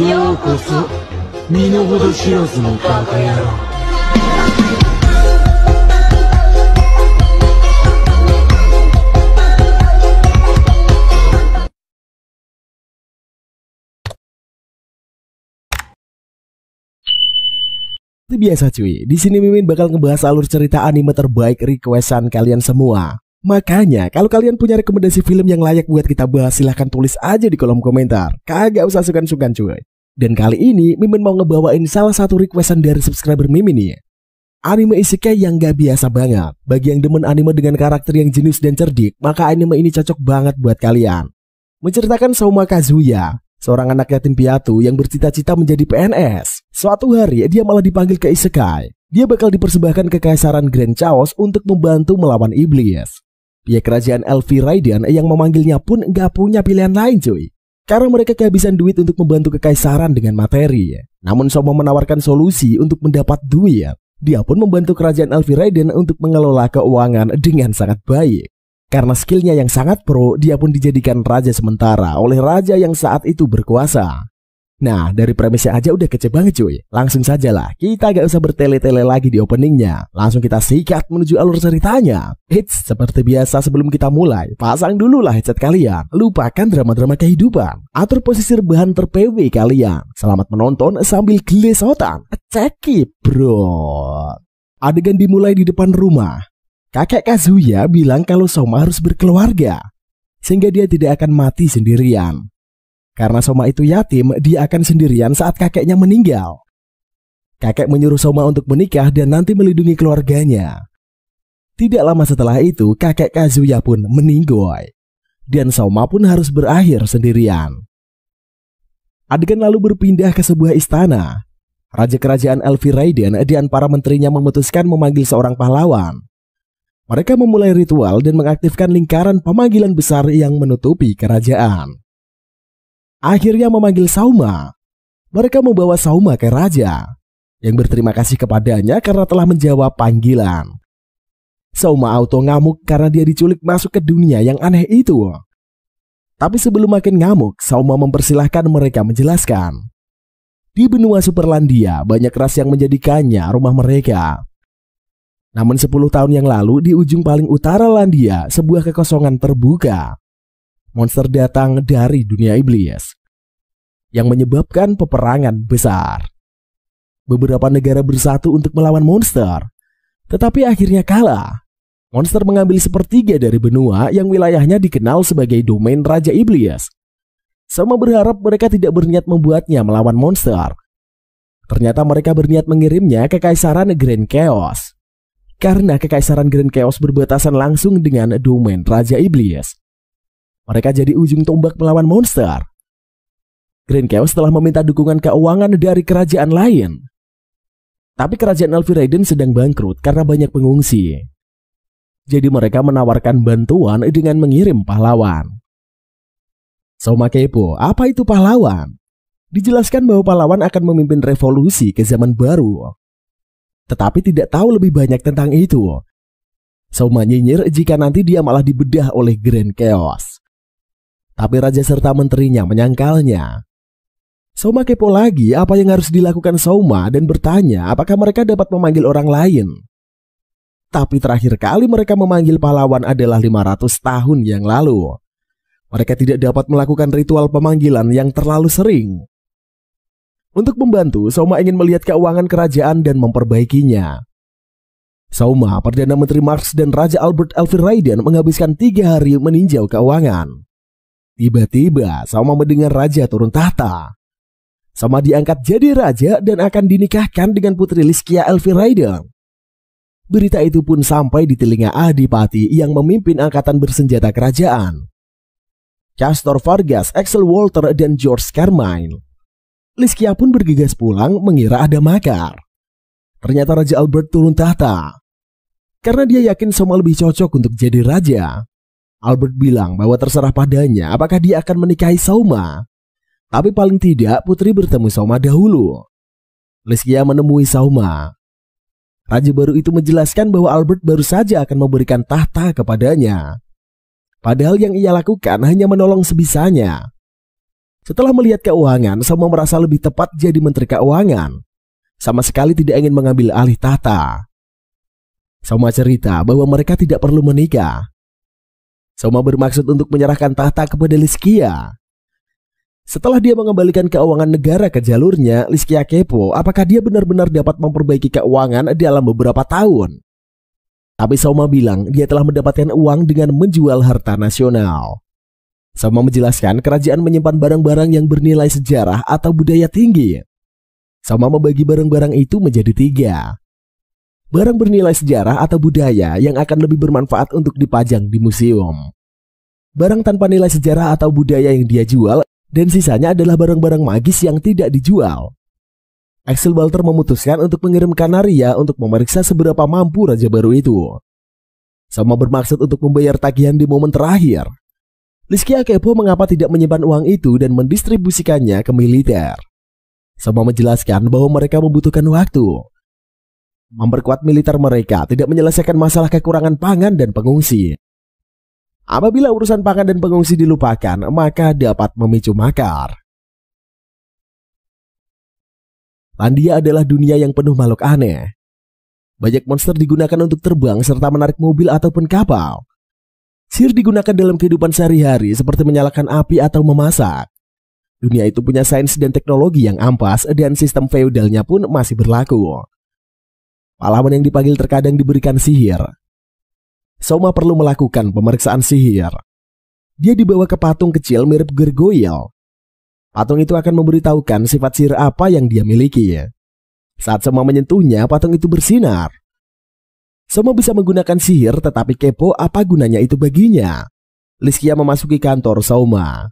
ようこそ身の程知らずのバカ野郎。Seperti biasa cuy, di sini Mimin bakal ngebahas alur cerita anime terbaik requestan kalian semua. Makanya kalau kalian punya rekomendasi film yang layak buat kita bahas, silahkan tulis aja di kolom komentar. Kagak usah sungkan-sungkan cuy. Dan kali ini Mimin mau ngebawain salah satu requestan dari subscriber Mimin nih. Anime isekai yang gak biasa banget. Bagi yang demen anime dengan karakter yang jenius dan cerdik, maka anime ini cocok banget buat kalian. Menceritakan Souma Kazuya, seorang anak yatim piatu yang bercita-cita menjadi PNS. Suatu hari dia malah dipanggil ke isekai. Dia bakal dipersembahkan ke Kekaisaran Grand Chaos untuk membantu melawan iblis. Pihak kerajaan Elfi Raiden yang memanggilnya pun gak punya pilihan lain cuy, karena mereka kehabisan duit untuk membantu Kekaisaran dengan materi. Namun Souma menawarkan solusi untuk mendapat duit. Dia pun membantu kerajaan Elfi Raiden untuk mengelola keuangan dengan sangat baik. Karena skillnya yang sangat pro, dia pun dijadikan raja sementara oleh raja yang saat itu berkuasa. Nah, dari premisnya aja udah kece banget cuy. Langsung sajalah, kita gak usah bertele-tele lagi di openingnya. Langsung kita sikat menuju alur ceritanya. Eits, seperti biasa sebelum kita mulai, pasang dulu lah headset kalian. Lupakan drama-drama kehidupan. Atur posisi rebahan ter-PW kalian. Selamat menonton sambil gelesotan. Cekip bro. Adegan dimulai di depan rumah. Kakek Kazuya bilang kalau Souma harus berkeluarga, sehingga dia tidak akan mati sendirian. Karena Souma itu yatim, dia akan sendirian saat kakeknya meninggal. Kakek menyuruh Souma untuk menikah dan nanti melindungi keluarganya. Tidak lama setelah itu, kakek Kazuya pun meninggal. Dan Souma pun harus berakhir sendirian. Adegan lalu berpindah ke sebuah istana. Raja kerajaan Elfi Raiden dan para menterinya memutuskan memanggil seorang pahlawan. Mereka memulai ritual dan mengaktifkan lingkaran pemanggilan besar yang menutupi kerajaan. Akhirnya memanggil Souma. Mereka membawa Souma ke raja, yang berterima kasih kepadanya karena telah menjawab panggilan. Souma auto ngamuk karena dia diculik masuk ke dunia yang aneh itu. Tapi sebelum makin ngamuk, Souma mempersilahkan mereka menjelaskan. Di benua Superlandia, banyak ras yang menjadikannya rumah mereka. Namun 10 tahun yang lalu, di ujung paling utara Landia, sebuah kekosongan terbuka. Monster datang dari dunia iblis, yang menyebabkan peperangan besar. Beberapa negara bersatu untuk melawan monster, tetapi akhirnya kalah. Monster mengambil sepertiga dari benua yang wilayahnya dikenal sebagai domain Raja Iblis. Souma berharap mereka tidak berniat membuatnya melawan monster. Ternyata mereka berniat mengirimnya ke Kekaisaran Grand Chaos. Karena Kekaisaran Grand Chaos berbatasan langsung dengan domain Raja Iblis. Mereka jadi ujung tombak melawan monster. Grand Chaos telah meminta dukungan keuangan dari kerajaan lain. Tapi kerajaan Elfi Raiden sedang bangkrut karena banyak pengungsi. Jadi mereka menawarkan bantuan dengan mengirim pahlawan. Souma kepo, apa itu pahlawan? Dijelaskan bahwa pahlawan akan memimpin revolusi ke zaman baru. Tetapi tidak tahu lebih banyak tentang itu. Souma nyinyir jika nanti dia malah dibedah oleh Grand Chaos. Tapi raja serta menterinya menyangkalnya. Souma kepo lagi apa yang harus dilakukan Souma dan bertanya apakah mereka dapat memanggil orang lain. Tapi terakhir kali mereka memanggil pahlawan adalah 500 tahun yang lalu. Mereka tidak dapat melakukan ritual pemanggilan yang terlalu sering. Untuk membantu, Souma ingin melihat keuangan kerajaan dan memperbaikinya. Souma, Perdana Menteri Marx dan Raja Albert Elfi Raiden menghabiskan 3 hari meninjau keuangan. Tiba-tiba Souma mendengar raja turun tahta. Souma diangkat jadi raja dan akan dinikahkan dengan putri Liskia Elfi Raiden. Berita itu pun sampai di telinga Adipati yang memimpin angkatan bersenjata kerajaan. Castor Vargas, Axel Walter, dan George Carmine. Liskia pun bergegas pulang mengira ada makar. Ternyata Raja Albert turun tahta. Karena dia yakin Souma lebih cocok untuk jadi raja. Albert bilang bahwa terserah padanya apakah dia akan menikahi Souma. Tapi paling tidak putri bertemu Souma dahulu. Liskia menemui Souma. Raja baru itu menjelaskan bahwa Albert baru saja akan memberikan tahta kepadanya. Padahal yang ia lakukan hanya menolong sebisanya. Setelah melihat keuangan, Soma merasa lebih tepat jadi menteri keuangan. Sama sekali tidak ingin mengambil alih tahta. Soma cerita bahwa mereka tidak perlu menikah. Soma bermaksud untuk menyerahkan tahta kepada Lizkia. Setelah dia mengembalikan keuangan negara ke jalurnya, Lizkia kepo apakah dia benar-benar dapat memperbaiki keuangan dalam beberapa tahun. Tapi Soma bilang dia telah mendapatkan uang dengan menjual harta nasional. Soma menjelaskan kerajaan menyimpan barang-barang yang bernilai sejarah atau budaya tinggi. Soma membagi barang-barang itu menjadi 3. Barang bernilai sejarah atau budaya yang akan lebih bermanfaat untuk dipajang di museum. Barang tanpa nilai sejarah atau budaya yang dia jual, dan sisanya adalah barang-barang magis yang tidak dijual. Axel Balter memutuskan untuk mengirimkan Arya untuk memeriksa seberapa mampu raja baru itu. Soma bermaksud untuk membayar tagihan di momen terakhir. Lizkia kepo mengapa tidak menyimpan uang itu dan mendistribusikannya ke militer. Soma menjelaskan bahwa mereka membutuhkan waktu. Memperkuat militer mereka tidak menyelesaikan masalah kekurangan pangan dan pengungsi. Apabila urusan pangan dan pengungsi dilupakan, maka dapat memicu makar. Landia adalah dunia yang penuh makhluk aneh. Banyak monster digunakan untuk terbang serta menarik mobil ataupun kapal. Sihir digunakan dalam kehidupan sehari-hari seperti menyalakan api atau memasak. Dunia itu punya sains dan teknologi yang ampas dan sistem feodalnya pun masih berlaku. Pahlawan yang dipanggil terkadang diberikan sihir. Soma perlu melakukan pemeriksaan sihir. Dia dibawa ke patung kecil mirip gargoyle. Patung itu akan memberitahukan sifat sihir apa yang dia miliki. Saat Soma menyentuhnya, patung itu bersinar. Soma bisa menggunakan sihir tetapi kepo apa gunanya itu baginya. Lizkia memasuki kantor Soma.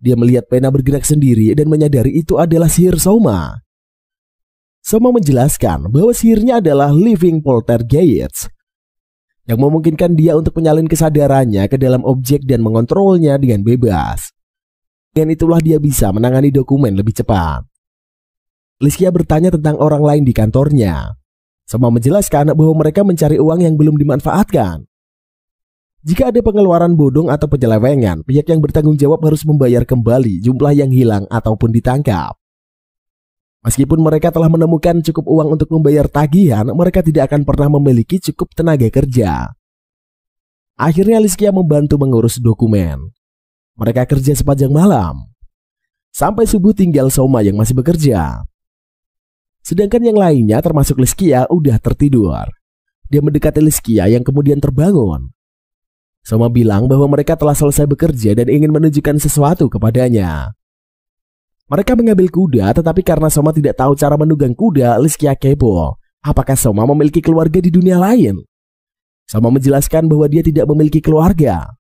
Dia melihat pena bergerak sendiri dan menyadari itu adalah sihir Soma. Soma menjelaskan bahwa sihirnya adalah living poltergeist yang memungkinkan dia untuk menyalin kesadarannya ke dalam objek dan mengontrolnya dengan bebas. Dengan itulah dia bisa menangani dokumen lebih cepat. Lizkia bertanya tentang orang lain di kantornya. Soma menjelaskan bahwa mereka mencari uang yang belum dimanfaatkan. Jika ada pengeluaran bodong atau penyelewengan, pihak yang bertanggung jawab harus membayar kembali jumlah yang hilang ataupun ditangkap. Meskipun mereka telah menemukan cukup uang untuk membayar tagihan, mereka tidak akan pernah memiliki cukup tenaga kerja. Akhirnya Lizkia membantu mengurus dokumen. Mereka kerja sepanjang malam. Sampai subuh tinggal Soma yang masih bekerja. Sedangkan yang lainnya termasuk Lizkia udah tertidur. Dia mendekati Lizkia yang kemudian terbangun. Soma bilang bahwa mereka telah selesai bekerja dan ingin menunjukkan sesuatu kepadanya. Mereka mengambil kuda, tetapi karena Soma tidak tahu cara menunggang kuda, Lizkia kepo. Apakah Soma memiliki keluarga di dunia lain? Soma menjelaskan bahwa dia tidak memiliki keluarga.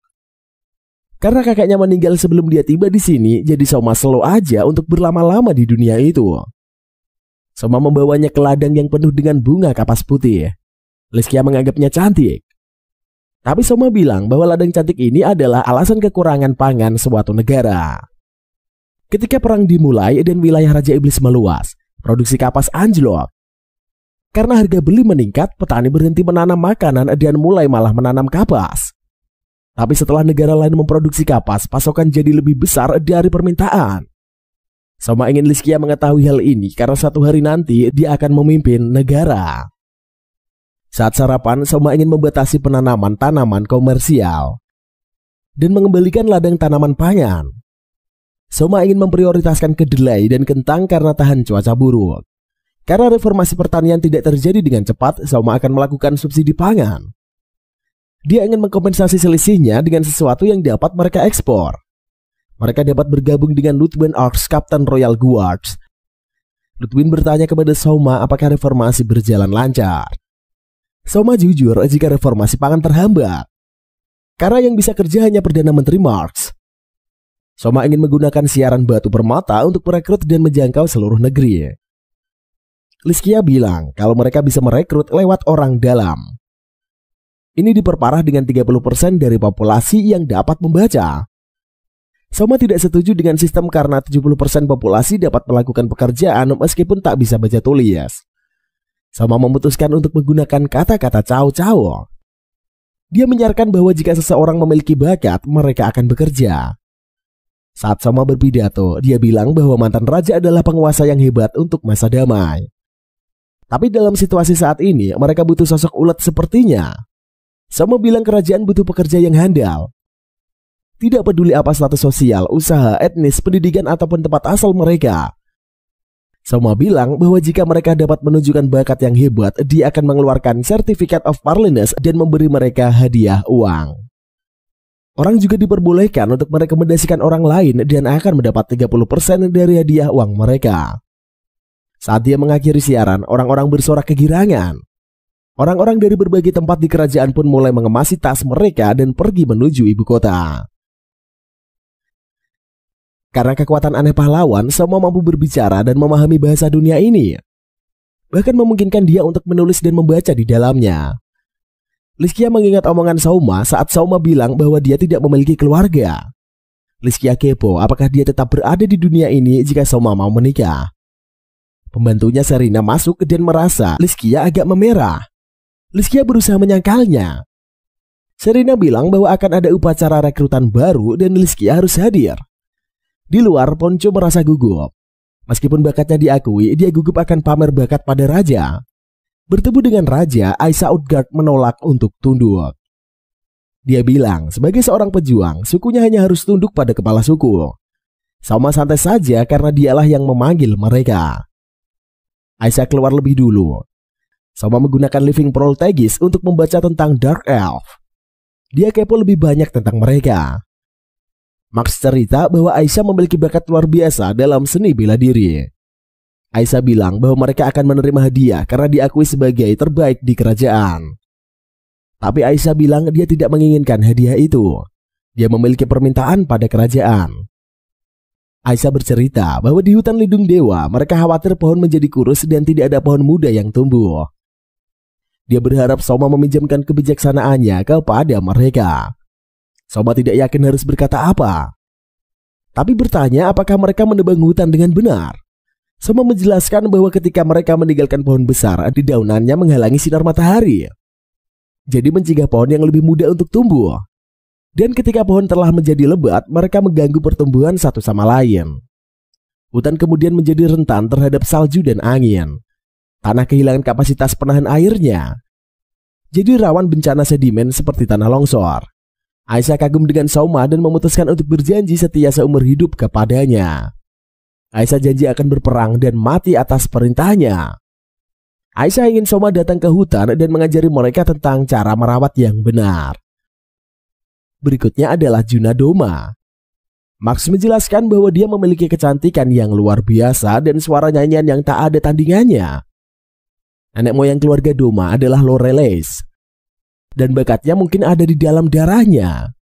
Karena kakaknya meninggal sebelum dia tiba di sini, jadi Soma slow aja untuk berlama-lama di dunia itu. Soma membawanya ke ladang yang penuh dengan bunga kapas putih. Lizkia menganggapnya cantik. Tapi Soma bilang bahwa ladang cantik ini adalah alasan kekurangan pangan suatu negara. Ketika perang dimulai dan wilayah Raja Iblis meluas, produksi kapas anjlok. Karena harga beli meningkat, petani berhenti menanam makanan dan mulai malah menanam kapas. Tapi setelah negara lain memproduksi kapas, pasokan jadi lebih besar dari permintaan. Soma ingin Lizkia mengetahui hal ini karena suatu hari nanti dia akan memimpin negara. Saat sarapan, Soma ingin membatasi penanaman tanaman komersial dan mengembalikan ladang tanaman pangan. Soma ingin memprioritaskan kedelai dan kentang karena tahan cuaca buruk. Karena reformasi pertanian tidak terjadi dengan cepat, Soma akan melakukan subsidi pangan. Dia ingin mengkompensasi selisihnya dengan sesuatu yang dapat mereka ekspor. Mereka dapat bergabung dengan Ludwig Arx, Kapten Royal Guards. Ludwig bertanya kepada Soma apakah reformasi berjalan lancar. Soma jujur jika reformasi pangan terhambat. Karena yang bisa kerja hanya Perdana Menteri Marx. Soma ingin menggunakan siaran batu permata untuk merekrut dan menjangkau seluruh negeri. Lizkia bilang kalau mereka bisa merekrut lewat orang dalam. Ini diperparah dengan 30% dari populasi yang dapat membaca. Soma tidak setuju dengan sistem karena 70% populasi dapat melakukan pekerjaan meskipun tak bisa baca tulis. Soma memutuskan untuk menggunakan kata-kata cao-cao. Dia menyarankan bahwa jika seseorang memiliki bakat, mereka akan bekerja. Saat Soma berpidato, dia bilang bahwa mantan raja adalah penguasa yang hebat untuk masa damai. Tapi dalam situasi saat ini, mereka butuh sosok ulet sepertinya. Soma bilang kerajaan butuh pekerja yang handal. Tidak peduli apa status sosial, usaha, etnis, pendidikan, ataupun tempat asal mereka. Soma bilang bahwa jika mereka dapat menunjukkan bakat yang hebat, dia akan mengeluarkan Certificate of Parliness dan memberi mereka hadiah uang. Orang juga diperbolehkan untuk merekomendasikan orang lain dan akan mendapat 30% dari hadiah uang mereka. Saat dia mengakhiri siaran, orang-orang bersorak kegirangan. Orang-orang dari berbagai tempat di kerajaan pun mulai mengemasi tas mereka dan pergi menuju ibu kota. Karena kekuatan aneh pahlawan, Soma mampu berbicara dan memahami bahasa dunia ini. Bahkan memungkinkan dia untuk menulis dan membaca di dalamnya. Liskia mengingat omongan Soma saat Soma bilang bahwa dia tidak memiliki keluarga. Liskia kepo apakah dia tetap berada di dunia ini jika Soma mau menikah. Pembantunya Serena masuk dan merasa Liskia agak memerah. Liskia berusaha menyangkalnya. Serena bilang bahwa akan ada upacara rekrutan baru dan Liskia harus hadir. Di luar, Ponco merasa gugup. Meskipun bakatnya diakui, dia gugup akan pamer bakat pada raja. Bertemu dengan raja, Aisa Utgard menolak untuk tunduk. Dia bilang, sebagai seorang pejuang, sukunya hanya harus tunduk pada kepala suku. Soma santai saja karena dialah yang memanggil mereka. Aisa keluar lebih dulu. Soma menggunakan Living Proltegis untuk membaca tentang Dark Elf. Dia kepo lebih banyak tentang mereka. Max cerita bahwa Aisa memiliki bakat luar biasa dalam seni bela diri. Aisa bilang bahwa mereka akan menerima hadiah karena diakui sebagai terbaik di kerajaan. Tapi Aisa bilang dia tidak menginginkan hadiah itu. Dia memiliki permintaan pada kerajaan. Aisa bercerita bahwa di hutan lindung dewa mereka khawatir pohon menjadi kurus dan tidak ada pohon muda yang tumbuh. Dia berharap Soma meminjamkan kebijaksanaannya kepada mereka. Soma tidak yakin harus berkata apa. Tapi bertanya apakah mereka menebang hutan dengan benar. Soma menjelaskan bahwa ketika mereka meninggalkan pohon besar, daunannya menghalangi sinar matahari. Jadi mencegah pohon yang lebih muda untuk tumbuh. Dan ketika pohon telah menjadi lebat, mereka mengganggu pertumbuhan satu sama lain. Hutan kemudian menjadi rentan terhadap salju dan angin. Tanah kehilangan kapasitas penahan airnya. Jadi rawan bencana sedimen seperti tanah longsor. Aisa kagum dengan Soma dan memutuskan untuk berjanji setia seumur hidup kepadanya. Aisa janji akan berperang dan mati atas perintahnya. Aisa ingin Soma datang ke hutan dan mengajari mereka tentang cara merawat yang benar. Berikutnya adalah Juna Doma. Max menjelaskan bahwa dia memiliki kecantikan yang luar biasa dan suara nyanyian yang tak ada tandingannya. Nenek moyang keluarga Doma adalah Lorelais. Dan bakatnya mungkin ada di dalam darahnya.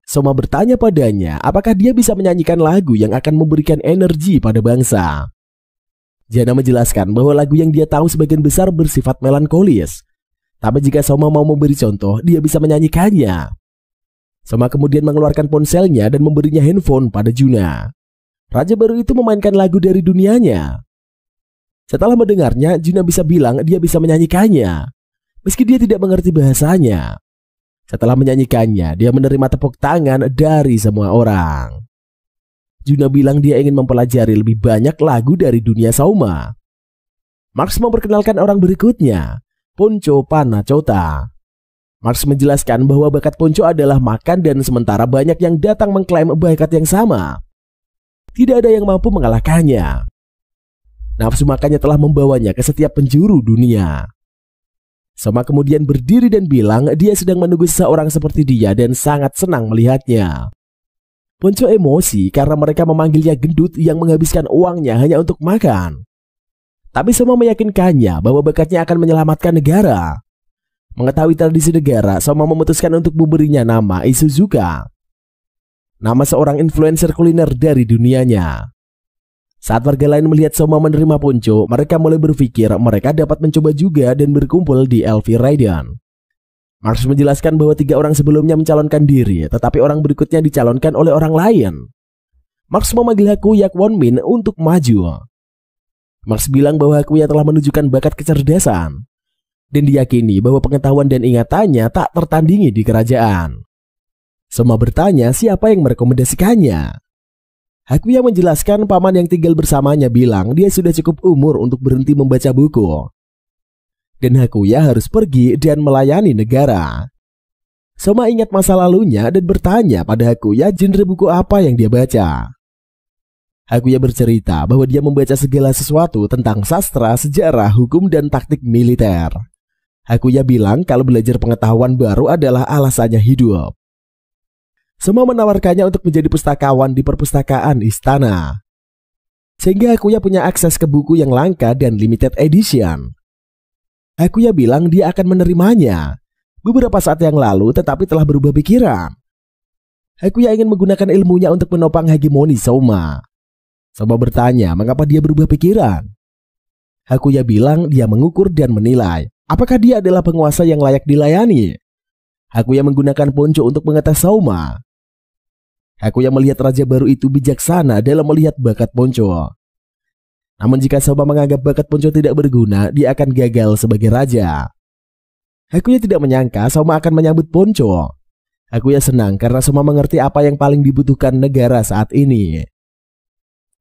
Soma bertanya padanya apakah dia bisa menyanyikan lagu yang akan memberikan energi pada bangsa. Jana menjelaskan bahwa lagu yang dia tahu sebagian besar bersifat melankolis. Tapi jika Soma mau memberi contoh, dia bisa menyanyikannya. Soma kemudian mengeluarkan ponselnya dan memberinya handphone pada Juna. Raja baru itu memainkan lagu dari dunianya. Setelah mendengarnya, Juna bisa bilang dia bisa menyanyikannya. Meski dia tidak mengerti bahasanya. Setelah menyanyikannya, dia menerima tepuk tangan dari semua orang. Juna bilang dia ingin mempelajari lebih banyak lagu dari dunia Soma. Max memperkenalkan orang berikutnya, Ponco Panacota. Max menjelaskan bahwa bakat Ponco adalah makan dan sementara banyak yang datang mengklaim bakat yang sama. Tidak ada yang mampu mengalahkannya. Nafsu makannya telah membawanya ke setiap penjuru dunia. Soma kemudian berdiri dan bilang dia sedang menunggu seseorang seperti dia dan sangat senang melihatnya. Ponco emosi karena mereka memanggilnya gendut yang menghabiskan uangnya hanya untuk makan. Tapi Soma meyakinkannya bahwa bakatnya akan menyelamatkan negara. Mengetahui tradisi negara, Soma memutuskan untuk memberinya nama Isuzuka. Nama seorang influencer kuliner dari dunianya. Saat warga lain melihat Soma menerima Ponco, mereka mulai berpikir mereka dapat mencoba juga dan berkumpul di Elfie Raiden. Max menjelaskan bahwa 3 orang sebelumnya mencalonkan diri, tetapi orang berikutnya dicalonkan oleh orang lain. Max memanggil Hakuya Kwonmin untuk maju. Max bilang bahwa Hakuya telah menunjukkan bakat kecerdasan, dan diyakini bahwa pengetahuan dan ingatannya tak tertandingi di kerajaan. Soma bertanya siapa yang merekomendasikannya. Hakuya menjelaskan paman yang tinggal bersamanya bilang dia sudah cukup umur untuk berhenti membaca buku. Dan Hakuya harus pergi dan melayani negara. Soma ingat masa lalunya dan bertanya pada Hakuya genre buku apa yang dia baca. Hakuya bercerita bahwa dia membaca segala sesuatu tentang sastra, sejarah, hukum, dan taktik militer. Hakuya bilang kalau belajar pengetahuan baru adalah alasannya hidup. Soma menawarkannya untuk menjadi pustakawan di perpustakaan istana. Sehingga Hakuya punya akses ke buku yang langka dan limited edition. Hakuya bilang dia akan menerimanya beberapa saat yang lalu tetapi telah berubah pikiran. Hakuya ingin menggunakan ilmunya untuk menopang hegemoni Soma. Soma bertanya mengapa dia berubah pikiran. Hakuya bilang dia mengukur dan menilai apakah dia adalah penguasa yang layak dilayani. Hakuya menggunakan ponco untuk mengetes Soma. Hakuya melihat raja baru itu bijaksana dalam melihat bakat ponco. Namun jika Soma menganggap bakat ponco tidak berguna, dia akan gagal sebagai raja. Hakuya tidak menyangka Soma akan menyambut ponco. Hakuya senang karena Soma mengerti apa yang paling dibutuhkan negara saat ini.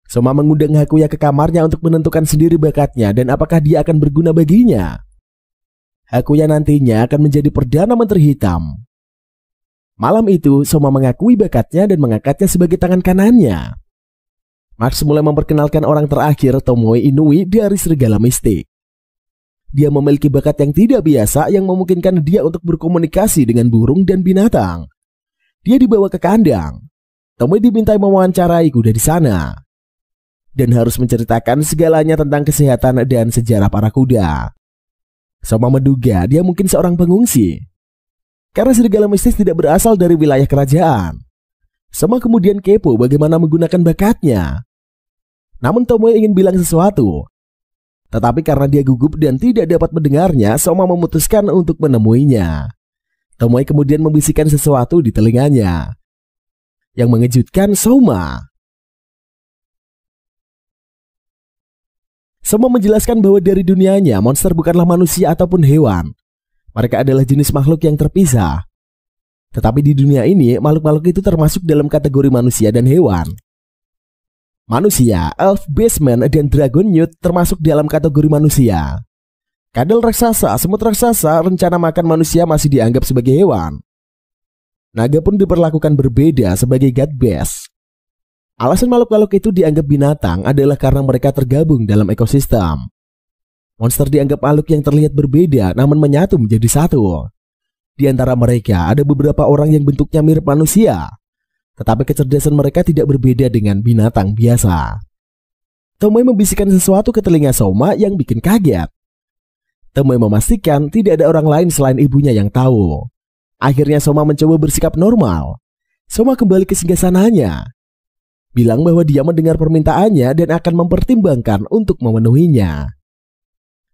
Soma mengundang Hakuya ke kamarnya untuk menentukan sendiri bakatnya dan apakah dia akan berguna baginya. Hakuya nantinya akan menjadi Perdana Menteri Hitam. Malam itu, Soma mengakui bakatnya dan mengangkatnya sebagai tangan kanannya. Max mulai memperkenalkan orang terakhir, Tomoe Inui, dari Serigala Mistik. Dia memiliki bakat yang tidak biasa yang memungkinkan dia untuk berkomunikasi dengan burung dan binatang. Dia dibawa ke kandang. Tomoe dimintai mewawancarai kuda di sana. Dan harus menceritakan segalanya tentang kesehatan dan sejarah para kuda. Soma menduga dia mungkin seorang pengungsi. Karena serigala mistis tidak berasal dari wilayah kerajaan. Soma kemudian kepo bagaimana menggunakan bakatnya. Namun Tomoe ingin bilang sesuatu. Tetapi karena dia gugup dan tidak dapat mendengarnya, Soma memutuskan untuk menemuinya. Tomoe kemudian membisikkan sesuatu di telinganya. Yang mengejutkan Soma. Soma menjelaskan bahwa dari dunianya, monster bukanlah manusia ataupun hewan. Mereka adalah jenis makhluk yang terpisah. Tetapi di dunia ini, makhluk-makhluk itu termasuk dalam kategori manusia dan hewan. Manusia, elf, beastman, dan dragon newt termasuk dalam kategori manusia. Kadal raksasa, semut raksasa, rencana makan manusia masih dianggap sebagai hewan. Naga pun diperlakukan berbeda sebagai god beast. Alasan makhluk-makhluk itu dianggap binatang adalah karena mereka tergabung dalam ekosistem. Monster dianggap makhluk yang terlihat berbeda namun menyatu menjadi satu. Di antara mereka ada beberapa orang yang bentuknya mirip manusia, tetapi kecerdasan mereka tidak berbeda dengan binatang biasa. Tomoe membisikkan sesuatu ke telinga Soma yang bikin kaget. Tomoe memastikan tidak ada orang lain selain ibunya yang tahu. Akhirnya Soma mencoba bersikap normal. Soma kembali ke singgasananya. Bilang bahwa dia mendengar permintaannya dan akan mempertimbangkan untuk memenuhinya.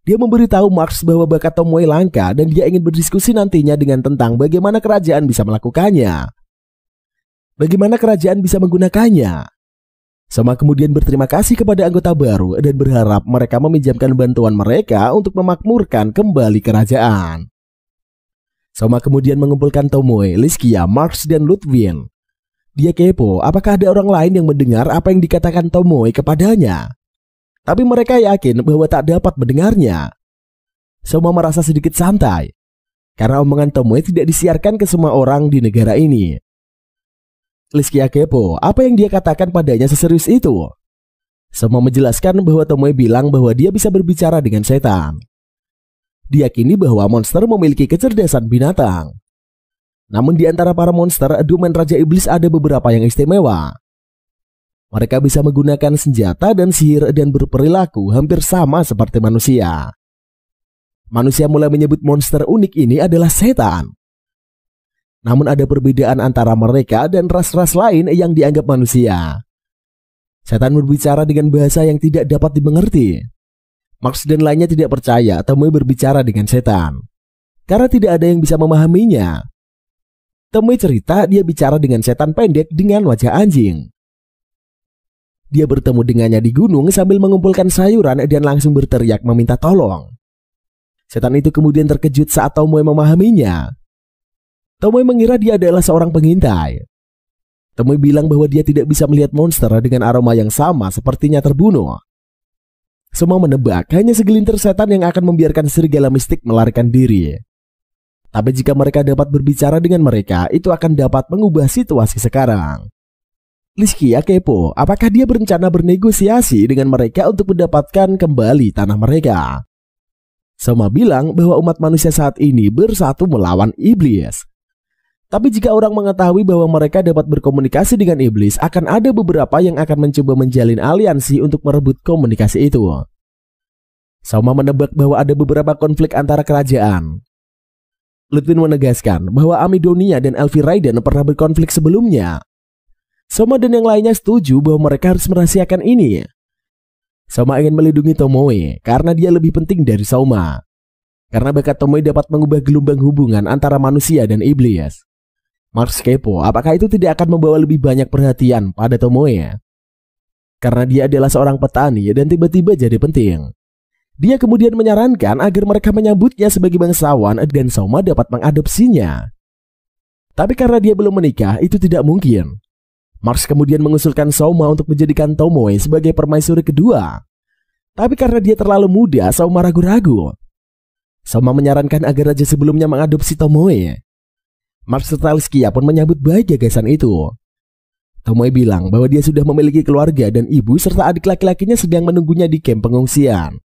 Dia memberitahu Marx bahwa bakat Tomoe langka dan dia ingin berdiskusi nantinya dengan tentang bagaimana kerajaan bisa melakukannya. Bagaimana kerajaan bisa menggunakannya. Soma kemudian berterima kasih kepada anggota baru dan berharap mereka meminjamkan bantuan mereka untuk memakmurkan kembali kerajaan. Soma kemudian mengumpulkan Tomoe, Liskia, Marx, dan Ludwig. Dia kepo apakah ada orang lain yang mendengar apa yang dikatakan Tomoe kepadanya. Tapi mereka yakin bahwa tak dapat mendengarnya. Soma merasa sedikit santai karena omongan Tomoe tidak disiarkan ke semua orang di negara ini. Liskia kepo apa yang dia katakan padanya seserius itu. Soma menjelaskan bahwa Tomoe bilang bahwa dia bisa berbicara dengan setan. Diyakini bahwa monster memiliki kecerdasan binatang. Namun di antara para monster, Dumen Raja Iblis ada beberapa yang istimewa. Mereka bisa menggunakan senjata dan sihir dan berperilaku hampir sama seperti manusia. Manusia mulai menyebut monster unik ini adalah setan. Namun ada perbedaan antara mereka dan ras-ras lain yang dianggap manusia. Setan berbicara dengan bahasa yang tidak dapat dimengerti. Marx dan lainnya tidak percaya Tomoe berbicara dengan setan, karena tidak ada yang bisa memahaminya. Tomoe cerita dia bicara dengan setan pendek dengan wajah anjing. Dia bertemu dengannya di gunung sambil mengumpulkan sayuran dan langsung berteriak meminta tolong. Setan itu kemudian terkejut saat Tomoe memahaminya. Tomoe mengira dia adalah seorang pengintai. Tomoe bilang bahwa dia tidak bisa melihat monster dengan aroma yang sama sepertinya terbunuh. Semua menebak hanya segelintir setan yang akan membiarkan serigala mistik melarikan diri. Tapi jika mereka dapat berbicara dengan mereka, itu akan dapat mengubah situasi sekarang. Liskia kepo, apakah dia berencana bernegosiasi dengan mereka untuk mendapatkan kembali tanah mereka? Soma bilang bahwa umat manusia saat ini bersatu melawan iblis. Tapi jika orang mengetahui bahwa mereka dapat berkomunikasi dengan iblis, akan ada beberapa yang akan mencoba menjalin aliansi untuk merebut komunikasi itu. Soma menebak bahwa ada beberapa konflik antara kerajaan. Lutwin menegaskan bahwa Amidonia dan Elfi Raiden pernah berkonflik sebelumnya. Soma dan yang lainnya setuju bahwa mereka harus merahasiakan ini. Soma ingin melindungi Tomoe karena dia lebih penting dari Soma. Karena bakat Tomoe dapat mengubah gelombang hubungan antara manusia dan iblis. Marx kepo, apakah itu tidak akan membawa lebih banyak perhatian pada Tomoe? Karena dia adalah seorang petani dan tiba-tiba jadi penting. Dia kemudian menyarankan agar mereka menyambutnya sebagai bangsawan dan Soma dapat mengadopsinya. Tapi karena dia belum menikah, itu tidak mungkin. Marx kemudian mengusulkan Soma untuk menjadikan Tomoe sebagai permaisuri kedua. Tapi karena dia terlalu muda, Soma ragu-ragu. Soma menyarankan agar raja sebelumnya mengadopsi Tomoe. Marx serta Liskia pun menyambut baik gagasan itu. Tomoe bilang bahwa dia sudah memiliki keluarga dan ibu serta adik laki-lakinya sedang menunggunya di kamp pengungsian.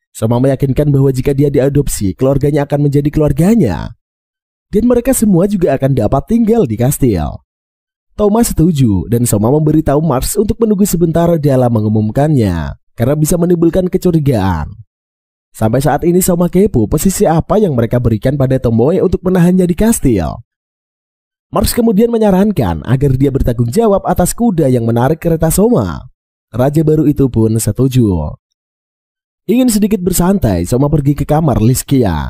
Soma meyakinkan bahwa jika dia diadopsi, keluarganya akan menjadi keluarganya. Dan mereka semua juga akan dapat tinggal di kastil. Thomas setuju dan Soma memberitahu Marx untuk menunggu sebentar dalam mengumumkannya, karena bisa menimbulkan kecurigaan. Sampai saat ini Soma kepo posisi apa yang mereka berikan pada Tomoe untuk menahannya di kastil. Marx kemudian menyarankan agar dia bertanggung jawab atas kuda yang menarik kereta Soma. Raja baru itu pun setuju. Ingin sedikit bersantai, Soma pergi ke kamar Liskia.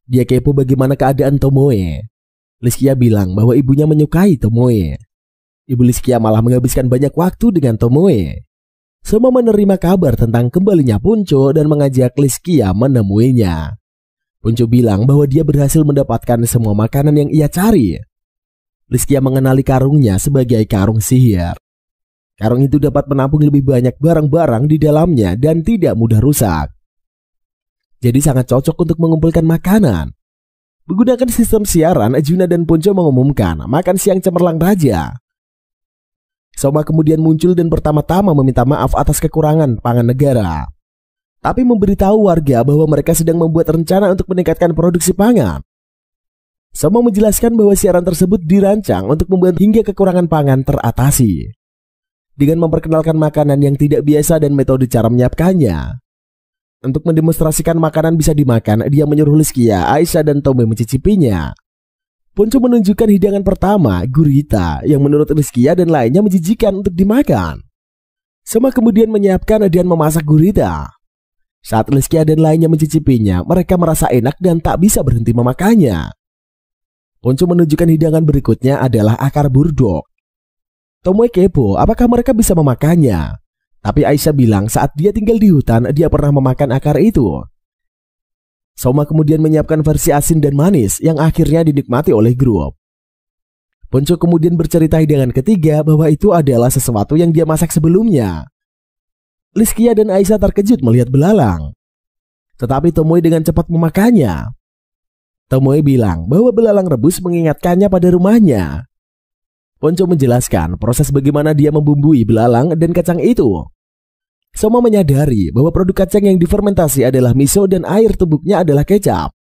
Dia kepo bagaimana keadaan Tomoe. Liskia bilang bahwa ibunya menyukai Tomoe. Ibu Liskia malah menghabiskan banyak waktu dengan Tomoe. Soma menerima kabar tentang kembalinya Punco dan mengajak Liskia menemuinya. Punco bilang bahwa dia berhasil mendapatkan semua makanan yang ia cari. Liskia mengenali karungnya sebagai karung sihir. Karung itu dapat menampung lebih banyak barang-barang di dalamnya dan tidak mudah rusak. Jadi sangat cocok untuk mengumpulkan makanan. Menggunakan sistem siaran, Juna dan Punco mengumumkan makan siang cemerlang raja. Soma kemudian muncul dan pertama-tama meminta maaf atas kekurangan pangan negara. Tapi memberitahu warga bahwa mereka sedang membuat rencana untuk meningkatkan produksi pangan. Soma menjelaskan bahwa siaran tersebut dirancang untuk membuat hingga kekurangan pangan teratasi. Dengan memperkenalkan makanan yang tidak biasa dan metode cara menyiapkannya. Untuk mendemonstrasikan makanan bisa dimakan, dia menyuruh Liskia, Aisyah dan Tomoe mencicipinya. Punco menunjukkan hidangan pertama, gurita, yang menurut Liskia dan lainnya menjijikan untuk dimakan. Soma kemudian menyiapkan dan memasak gurita. Saat Liskia dan lainnya mencicipinya, mereka merasa enak dan tak bisa berhenti memakannya. Punco menunjukkan hidangan berikutnya adalah akar burdok. Tomoe kepo, apakah mereka bisa memakannya? Tapi Aisyah bilang saat dia tinggal di hutan, dia pernah memakan akar itu. Soma kemudian menyiapkan versi asin dan manis yang akhirnya dinikmati oleh grup. Punco kemudian bercerita hidangan ketiga bahwa itu adalah sesuatu yang dia masak sebelumnya. Liskia dan Aisyah terkejut melihat belalang. Tetapi Tomoe dengan cepat memakannya. Tomoe bilang bahwa belalang rebus mengingatkannya pada rumahnya. Punco menjelaskan proses bagaimana dia membumbui belalang dan kacang itu. Soma menyadari bahwa produk kacang yang difermentasi adalah miso dan air tumbuknya adalah kecap.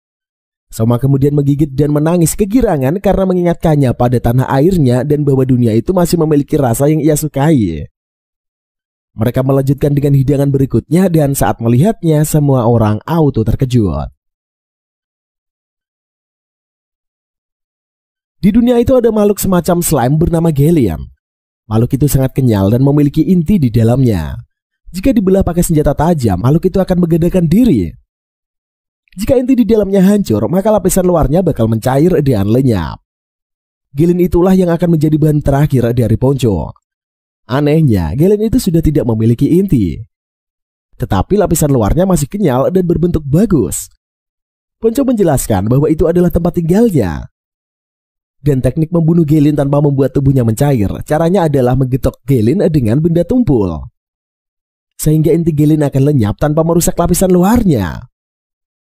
Soma kemudian menggigit dan menangis kegirangan karena mengingatkannya pada tanah airnya dan bahwa dunia itu masih memiliki rasa yang ia sukai. Mereka melanjutkan dengan hidangan berikutnya dan saat melihatnya semua orang auto terkejut. Di dunia itu ada makhluk semacam slime bernama Galleon. Makhluk itu sangat kenyal dan memiliki inti di dalamnya. Jika dibelah pakai senjata tajam, makhluk itu akan menggedekan diri. Jika inti di dalamnya hancur, maka lapisan luarnya bakal mencair dan lenyap. Galleon itulah yang akan menjadi bahan terakhir dari Punco. Anehnya, Galleon itu sudah tidak memiliki inti. Tetapi lapisan luarnya masih kenyal dan berbentuk bagus. Punco menjelaskan bahwa itu adalah tempat tinggalnya. Dan teknik membunuh Galen tanpa membuat tubuhnya mencair, caranya adalah menggetok Galen dengan benda tumpul. Sehingga inti Galen akan lenyap tanpa merusak lapisan luarnya.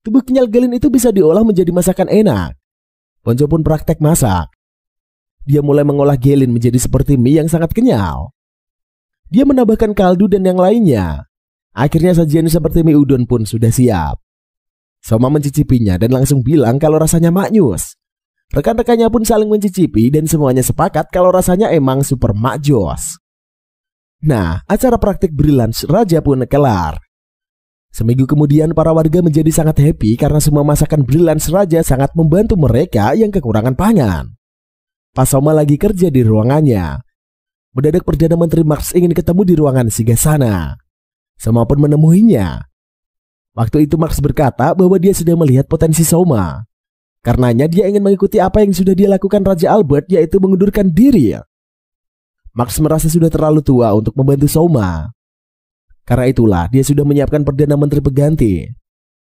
Tubuh kenyal Galen itu bisa diolah menjadi masakan enak. Ponco pun praktek masak. Dia mulai mengolah Galen menjadi seperti mie yang sangat kenyal. Dia menambahkan kaldu dan yang lainnya. Akhirnya sajian seperti mie udon pun sudah siap. Soma mencicipinya dan langsung bilang kalau rasanya maknyus. Rekan-rekannya pun saling mencicipi dan semuanya sepakat kalau rasanya emang super makjos. Nah, acara praktik brunch raja pun kelar. Seminggu kemudian para warga menjadi sangat happy karena semua masakan brunch raja sangat membantu mereka yang kekurangan pangan. Pas Soma lagi kerja di ruangannya, mendadak Perdana Menteri Marx ingin ketemu di ruangan Sigasana. Soma pun menemuinya. Waktu itu Marx berkata bahwa dia sudah melihat potensi Soma. Karenanya dia ingin mengikuti apa yang sudah dia lakukan Raja Albert, yaitu mengundurkan diri. Marx merasa sudah terlalu tua untuk membantu Soma. Karena itulah dia sudah menyiapkan Perdana Menteri pengganti.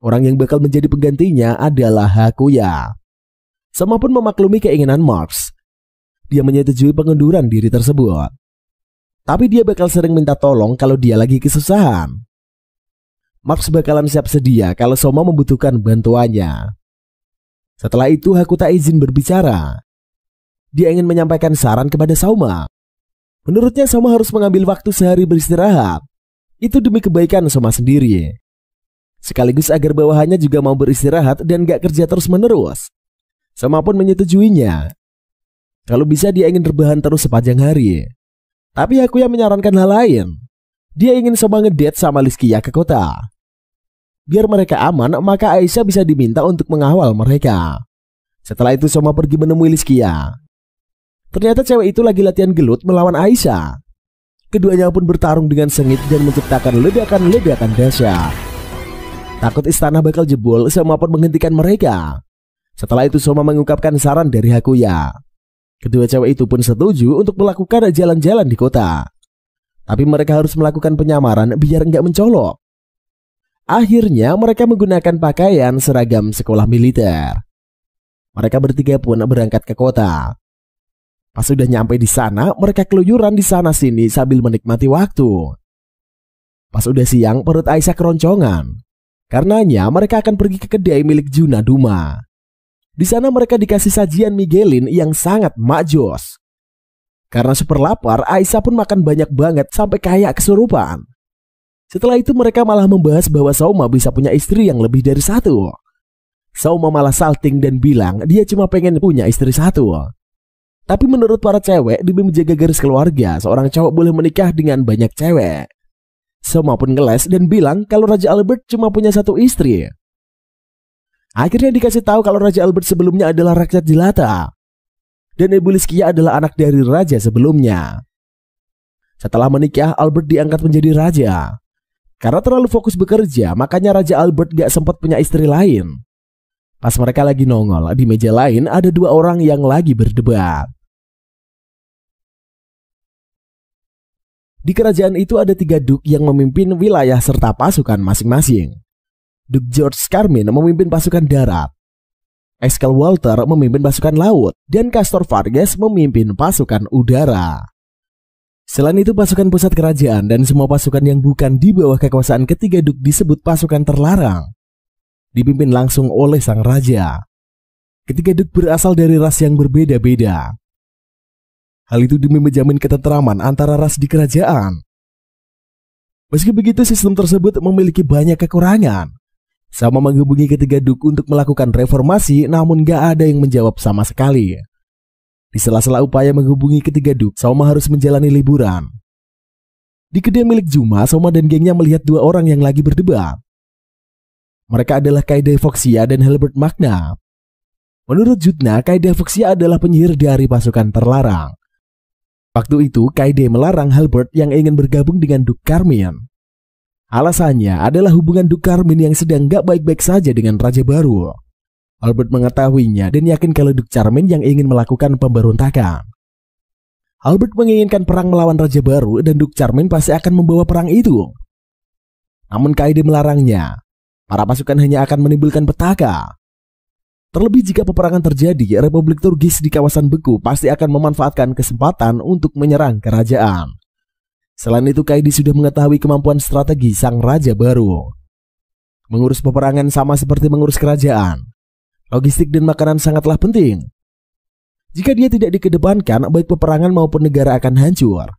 Orang yang bakal menjadi penggantinya adalah Hakuya. Soma pun memaklumi keinginan Marx. Dia menyetujui pengunduran diri tersebut. Tapi dia bakal sering minta tolong kalau dia lagi kesusahan. Marx bakalan siap sedia kalau Soma membutuhkan bantuannya. Setelah itu Hakuta izin berbicara. Dia ingin menyampaikan saran kepada Soma. Menurutnya Soma harus mengambil waktu sehari beristirahat. Itu demi kebaikan Soma sendiri. Sekaligus agar bawahannya juga mau beristirahat dan gak kerja terus menerus. Soma pun menyetujuinya. Kalau bisa dia ingin rebahan terus sepanjang hari. Tapi Hakuya menyarankan hal lain. Dia ingin Soma ngedate sama Liskia ke kota. Biar mereka aman, maka Aisyah bisa diminta untuk mengawal mereka. Setelah itu Soma pergi menemui Liskia. Ternyata cewek itu lagi latihan gelut melawan Aisyah. Keduanya pun bertarung dengan sengit dan menciptakan ledakan-ledakan dahsyat. Takut istana bakal jebol, Soma pun menghentikan mereka. Setelah itu Soma mengungkapkan saran dari Hakuya. Kedua cewek itu pun setuju untuk melakukan jalan-jalan di kota. Tapi mereka harus melakukan penyamaran biar nggak mencolok. Akhirnya mereka menggunakan pakaian seragam sekolah militer. Mereka bertiga pun berangkat ke kota. Pas sudah nyampe di sana, mereka keluyuran di sana sini sambil menikmati waktu. Pas udah siang, perut Aisyah keroncongan. Karenanya mereka akan pergi ke kedai milik Juna Duma. Di sana mereka dikasih sajian Miguelin yang sangat makjos. Karena super lapar, Aisyah pun makan banyak banget sampai kayak kesurupan. Setelah itu mereka malah membahas bahwa Soma bisa punya istri yang lebih dari satu. Soma malah salting dan bilang dia cuma pengen punya istri satu. Tapi menurut para cewek, demi menjaga garis keluarga, seorang cowok boleh menikah dengan banyak cewek. Soma pun ngeles dan bilang kalau Raja Albert cuma punya satu istri. Akhirnya dikasih tahu kalau Raja Albert sebelumnya adalah rakyat jelata. Dan Ibu Liskia adalah anak dari raja sebelumnya. Setelah menikah, Albert diangkat menjadi raja. Karena terlalu fokus bekerja, makanya Raja Albert gak sempat punya istri lain. Pas mereka lagi nongol, di meja lain ada dua orang yang lagi berdebat. Di kerajaan itu ada 3 duk yang memimpin wilayah serta pasukan masing-masing. Duk George Carmin memimpin pasukan darat. Eskel Walter memimpin pasukan laut. Dan Castor Vargas memimpin pasukan udara. Selain itu pasukan pusat kerajaan dan semua pasukan yang bukan di bawah kekuasaan ketiga duk disebut pasukan terlarang. Dipimpin langsung oleh sang raja. Ketiga duk berasal dari ras yang berbeda-beda. Hal itu demi menjamin ketentraman antara ras di kerajaan. Meski begitu sistem tersebut memiliki banyak kekurangan. Sama menghubungi ketiga duk untuk melakukan reformasi, namun gak ada yang menjawab sama sekali. Di sela-sela upaya menghubungi ketiga duk, Soma harus menjalani liburan. Di kedai milik Juma, Soma dan gengnya melihat 2 orang yang lagi berdebat. Mereka adalah Kaede Foxia dan Helbert Magna. Menurut Jutna, Kaede Foxia adalah penyihir dari pasukan terlarang. Waktu itu, Kaede melarang Helbert yang ingin bergabung dengan Duk Carmin. Alasannya adalah hubungan Duk Carmin yang sedang gak baik-baik saja dengan Raja Baru. Albert mengetahuinya dan yakin kalau Duk Carmin yang ingin melakukan pemberontakan. Albert menginginkan perang melawan Raja Baru dan Duk Carmin pasti akan membawa perang itu. Namun Kaede melarangnya. Para pasukan hanya akan menimbulkan petaka. Terlebih jika peperangan terjadi, Republik Turgis di kawasan beku pasti akan memanfaatkan kesempatan untuk menyerang kerajaan. Selain itu, Kaidi sudah mengetahui kemampuan strategi sang raja baru. Mengurus peperangan sama seperti mengurus kerajaan. Logistik dan makanan sangatlah penting. Jika dia tidak dikedepankan, baik peperangan maupun negara akan hancur.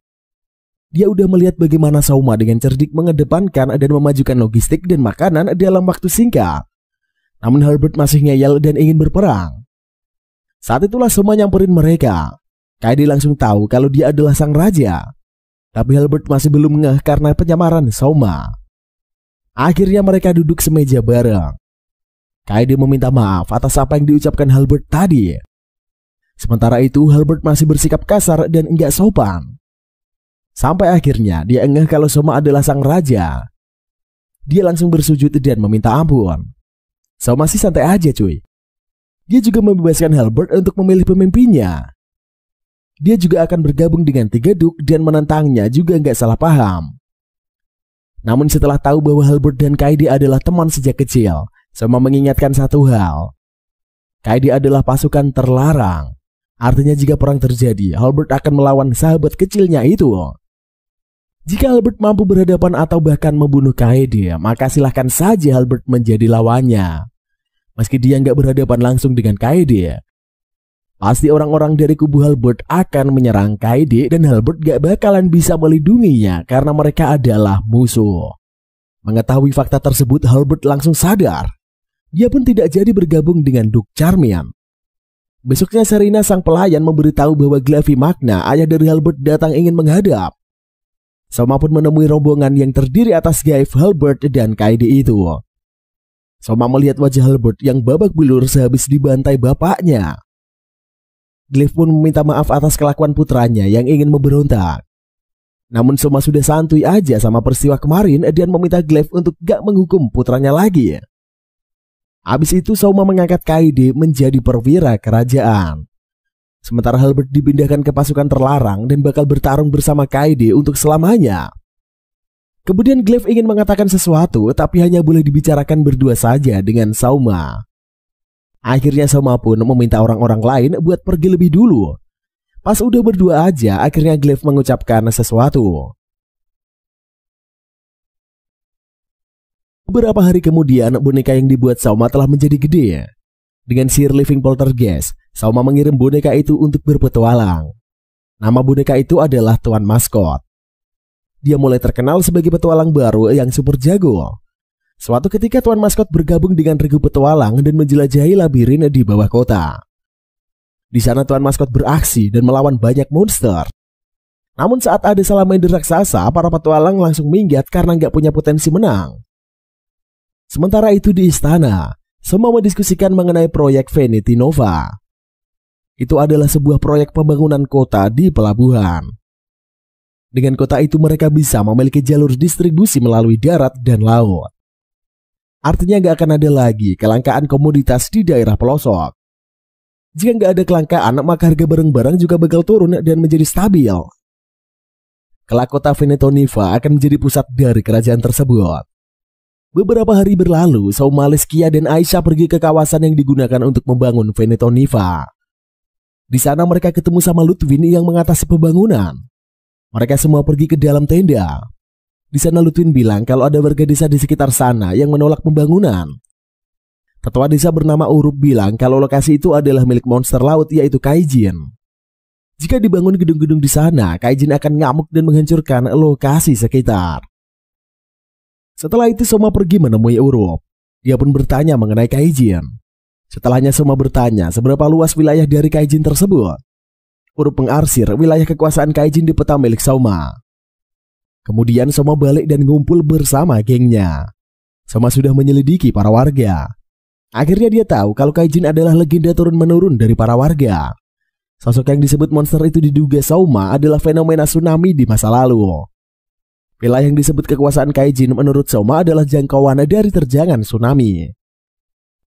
Dia udah melihat bagaimana Sauma dengan cerdik mengedepankan dan memajukan logistik dan makanan dalam waktu singkat. Namun Halberd masih ngeyel dan ingin berperang. Saat itulah Sauma nyamperin mereka. Kaidi langsung tahu kalau dia adalah sang raja. Tapi Halberd masih belum ngeh karena penyamaran Sauma. Akhirnya mereka duduk semeja bareng. Kaidi meminta maaf atas apa yang diucapkan Halberd tadi. Sementara itu Halberd masih bersikap kasar dan enggak sopan. Sampai akhirnya dia ngeh kalau Sauma adalah sang raja. Dia langsung bersujud dan meminta ampun. Sauma masih santai aja cuy. Dia juga membebaskan Halberd untuk memilih pemimpinnya. Dia juga akan bergabung dengan Tiga Duk dan menentangnya juga nggak salah paham. Namun setelah tahu bahwa Halberd dan Kaidi adalah teman sejak kecil, Sauma mengingatkan satu hal. Kaidi adalah pasukan terlarang. Artinya jika perang terjadi, Halberd akan melawan sahabat kecilnya itu. Jika Halberd mampu berhadapan atau bahkan membunuh Kaidi, maka silahkan saja Halberd menjadi lawannya. Meski dia nggak berhadapan langsung dengan Kaidi, pasti orang-orang dari kubu Halberd akan menyerang Kaidi dan Halberd gak bakalan bisa melindunginya karena mereka adalah musuh. Mengetahui fakta tersebut, Halberd langsung sadar. Dia pun tidak jadi bergabung dengan Duk Charmian. Besoknya Serena sang pelayan memberitahu bahwa Glavi Magna, ayah dari Halberd, datang ingin menghadap. Sauma pun menemui rombongan yang terdiri atas Gaif, Halberd, dan Kaidi itu. Sauma melihat wajah Halberd yang babak belur sehabis dibantai bapaknya. Glaive pun meminta maaf atas kelakuan putranya yang ingin memberontak. Namun Sauma sudah santuy aja sama peristiwa kemarin dan meminta Glaive untuk gak menghukum putranya lagi. Habis itu Sauma mengangkat Kaidi menjadi perwira kerajaan. Sementara Halberd dipindahkan ke pasukan terlarang dan bakal bertarung bersama Kaidi untuk selamanya. Kemudian Glaive ingin mengatakan sesuatu tapi hanya boleh dibicarakan berdua saja dengan Sauma. Akhirnya Sauma pun meminta orang-orang lain buat pergi lebih dulu. Pas udah berdua aja, akhirnya Glaive mengucapkan sesuatu. Beberapa hari kemudian, boneka yang dibuat Sauma telah menjadi gede. Dengan sihir living poltergeist, Sauma mengirim boneka itu untuk berpetualang. Nama boneka itu adalah Tuan Maskot. Dia mulai terkenal sebagai petualang baru yang super jago. Suatu ketika Tuan Maskot bergabung dengan regu petualang dan menjelajahi labirin di bawah kota. Di sana Tuan Maskot beraksi dan melawan banyak monster. Namun saat ada salamander raksasa, para petualang langsung minggat karena nggak punya potensi menang. Sementara itu di istana, semua mendiskusikan mengenai proyek Vanity Nova. Itu adalah sebuah proyek pembangunan kota di pelabuhan. Dengan kota itu mereka bisa memiliki jalur distribusi melalui darat dan laut. Artinya gak akan ada lagi kelangkaan komoditas di daerah pelosok. Jika gak ada kelangkaan, maka harga barang-barang juga bakal turun dan menjadi stabil. Kelak kota Veneto Nova akan menjadi pusat dari kerajaan tersebut. Beberapa hari berlalu, Sauma, Leskia, dan Aisyah pergi ke kawasan yang digunakan untuk membangun Veneto Nova. Di sana mereka ketemu sama Ludwin yang mengatasi pembangunan. Mereka semua pergi ke dalam tenda. Di sana Ludwin bilang kalau ada warga desa di sekitar sana yang menolak pembangunan. Tetua desa bernama Urup bilang kalau lokasi itu adalah milik monster laut yaitu Kaijin. Jika dibangun gedung-gedung di sana, Kaijin akan ngamuk dan menghancurkan lokasi sekitar. Setelah itu Sauma pergi menemui Urup. Dia pun bertanya mengenai Kaijin. Setelahnya Sauma bertanya seberapa luas wilayah dari Kaijin tersebut. Urup mengarsir wilayah kekuasaan Kaijin di peta milik Sauma. Kemudian Sauma balik dan ngumpul bersama gengnya. Sauma sudah menyelidiki para warga. Akhirnya dia tahu kalau Kaijin adalah legenda turun-menurun dari para warga. Sosok yang disebut monster itu diduga Sauma adalah fenomena tsunami di masa lalu. Wilayah yang disebut kekuasaan Kaijin menurut Sauma adalah jangkauan dari terjangan tsunami.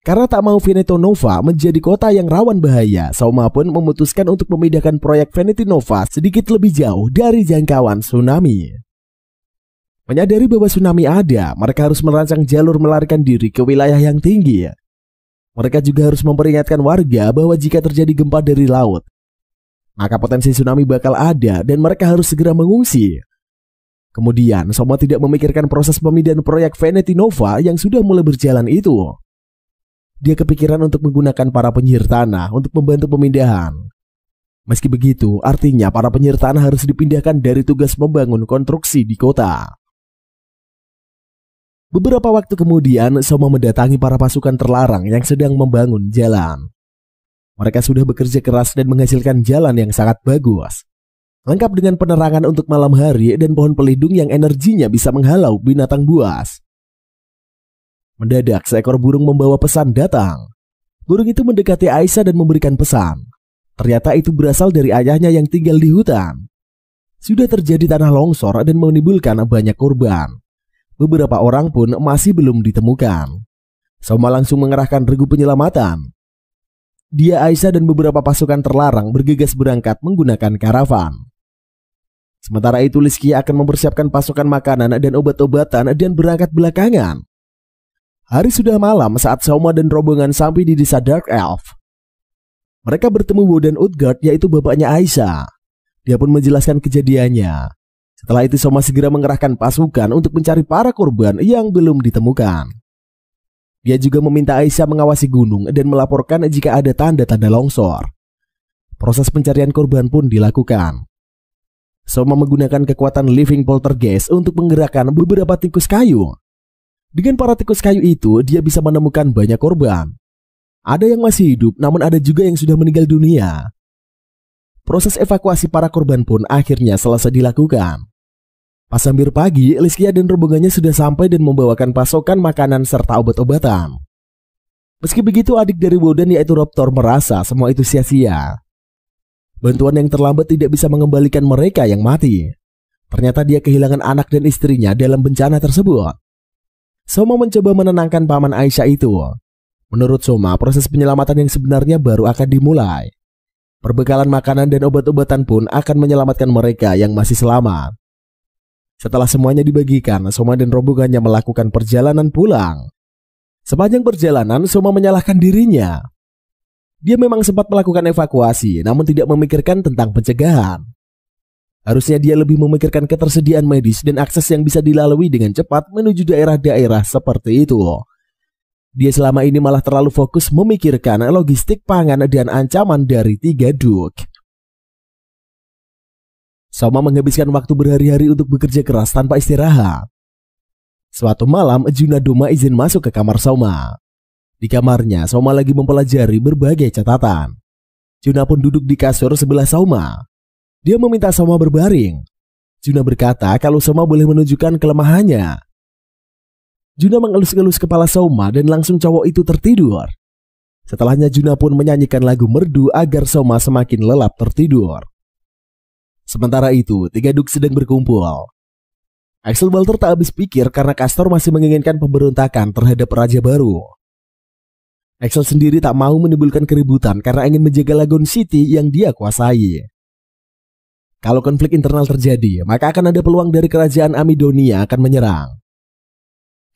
Karena tak mau Veneto Nova menjadi kota yang rawan bahaya, Sauma pun memutuskan untuk memindahkan proyek Vanity Nova sedikit lebih jauh dari jangkauan tsunami. Menyadari bahwa tsunami ada, mereka harus merancang jalur melarikan diri ke wilayah yang tinggi. Mereka juga harus memperingatkan warga bahwa jika terjadi gempa dari laut, maka potensi tsunami bakal ada dan mereka harus segera mengungsi. Kemudian, Soma tidak memikirkan proses pemindahan proyek Veneti Nova yang sudah mulai berjalan itu. Dia kepikiran untuk menggunakan para penyihir tanah untuk membantu pemindahan. Meski begitu, artinya para penyihir tanah harus dipindahkan dari tugas membangun konstruksi di kota. Beberapa waktu kemudian, Soma mendatangi para pasukan terlarang yang sedang membangun jalan. Mereka sudah bekerja keras dan menghasilkan jalan yang sangat bagus, lengkap dengan penerangan untuk malam hari dan pohon pelindung yang energinya bisa menghalau binatang buas. Mendadak seekor burung membawa pesan datang. Burung itu mendekati Aisyah dan memberikan pesan. Ternyata itu berasal dari ayahnya yang tinggal di hutan. Sudah terjadi tanah longsor dan menimbulkan banyak korban. Beberapa orang pun masih belum ditemukan. Soma langsung mengerahkan regu penyelamatan. Dia, Aisyah dan beberapa pasukan terlarang bergegas berangkat menggunakan karavan. Sementara itu Liskia akan mempersiapkan pasukan makanan dan obat-obatan dan berangkat belakangan. Hari sudah malam saat Soma dan rombongan sampai di desa Dark Elf. Mereka bertemu Wodan Utgard, yaitu bapaknya Aisyah. Dia pun menjelaskan kejadiannya. Setelah itu Soma segera mengerahkan pasukan untuk mencari para korban yang belum ditemukan. Dia juga meminta Aisyah mengawasi gunung dan melaporkan jika ada tanda-tanda longsor. Proses pencarian korban pun dilakukan. Soma menggunakan kekuatan living poltergeist untuk menggerakkan beberapa tikus kayu. Dengan para tikus kayu itu, dia bisa menemukan banyak korban. Ada yang masih hidup, namun ada juga yang sudah meninggal dunia. Proses evakuasi para korban pun akhirnya selesai dilakukan. Pas hampir pagi, Liskia dan rombongannya sudah sampai dan membawakan pasokan makanan serta obat-obatan. Meski begitu, adik dari Wodan yaitu Raptor merasa semua itu sia-sia. Bantuan yang terlambat tidak bisa mengembalikan mereka yang mati. Ternyata dia kehilangan anak dan istrinya dalam bencana tersebut. Soma mencoba menenangkan paman Aisyah itu. Menurut Soma, proses penyelamatan yang sebenarnya baru akan dimulai. Perbekalan makanan dan obat-obatan pun akan menyelamatkan mereka yang masih selamat. Setelah semuanya dibagikan, Soma dan rombongannya melakukan perjalanan pulang. Sepanjang perjalanan, Soma menyalahkan dirinya. Dia memang sempat melakukan evakuasi, namun tidak memikirkan tentang pencegahan. Harusnya dia lebih memikirkan ketersediaan medis dan akses yang bisa dilalui dengan cepat menuju daerah-daerah seperti itu. Dia selama ini malah terlalu fokus memikirkan logistik pangan dan ancaman dari 3 Duk. Soma menghabiskan waktu berhari-hari untuk bekerja keras tanpa istirahat. Suatu malam, Junadoma izin masuk ke kamar Soma. Di kamarnya, Soma lagi mempelajari berbagai catatan. Juna pun duduk di kasur sebelah Soma. Dia meminta Soma berbaring. Juna berkata kalau Soma boleh menunjukkan kelemahannya. Juna mengelus-elus kepala Soma dan langsung cowok itu tertidur. Setelahnya Juna pun menyanyikan lagu merdu agar Soma semakin lelap tertidur. Sementara itu, 3 Duk sedang berkumpul. Axel Walter tak habis pikir karena Castor masih menginginkan pemberontakan terhadap raja baru. Axel sendiri tak mau menimbulkan keributan karena ingin menjaga Lagoon City yang dia kuasai. Kalau konflik internal terjadi, maka akan ada peluang dari kerajaan Amidonia akan menyerang.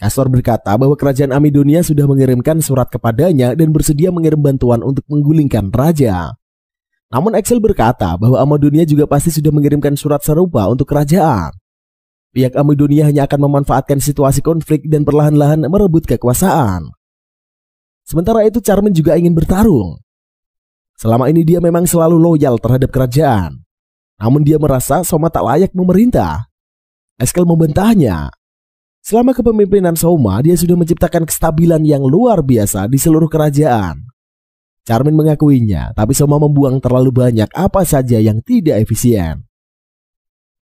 Castor berkata bahwa kerajaan Amidonia sudah mengirimkan surat kepadanya dan bersedia mengirim bantuan untuk menggulingkan raja. Namun Axel berkata bahwa Amidonia juga pasti sudah mengirimkan surat serupa untuk kerajaan. Pihak Amidonia hanya akan memanfaatkan situasi konflik dan perlahan-lahan merebut kekuasaan. Sementara itu Charmin juga ingin bertarung. Selama ini dia memang selalu loyal terhadap kerajaan. Namun dia merasa Soma tak layak memerintah. Axel membantahnya. Selama kepemimpinan Soma, dia sudah menciptakan kestabilan yang luar biasa di seluruh kerajaan. Charmin mengakuinya, tapi Soma membuang terlalu banyak apa saja yang tidak efisien.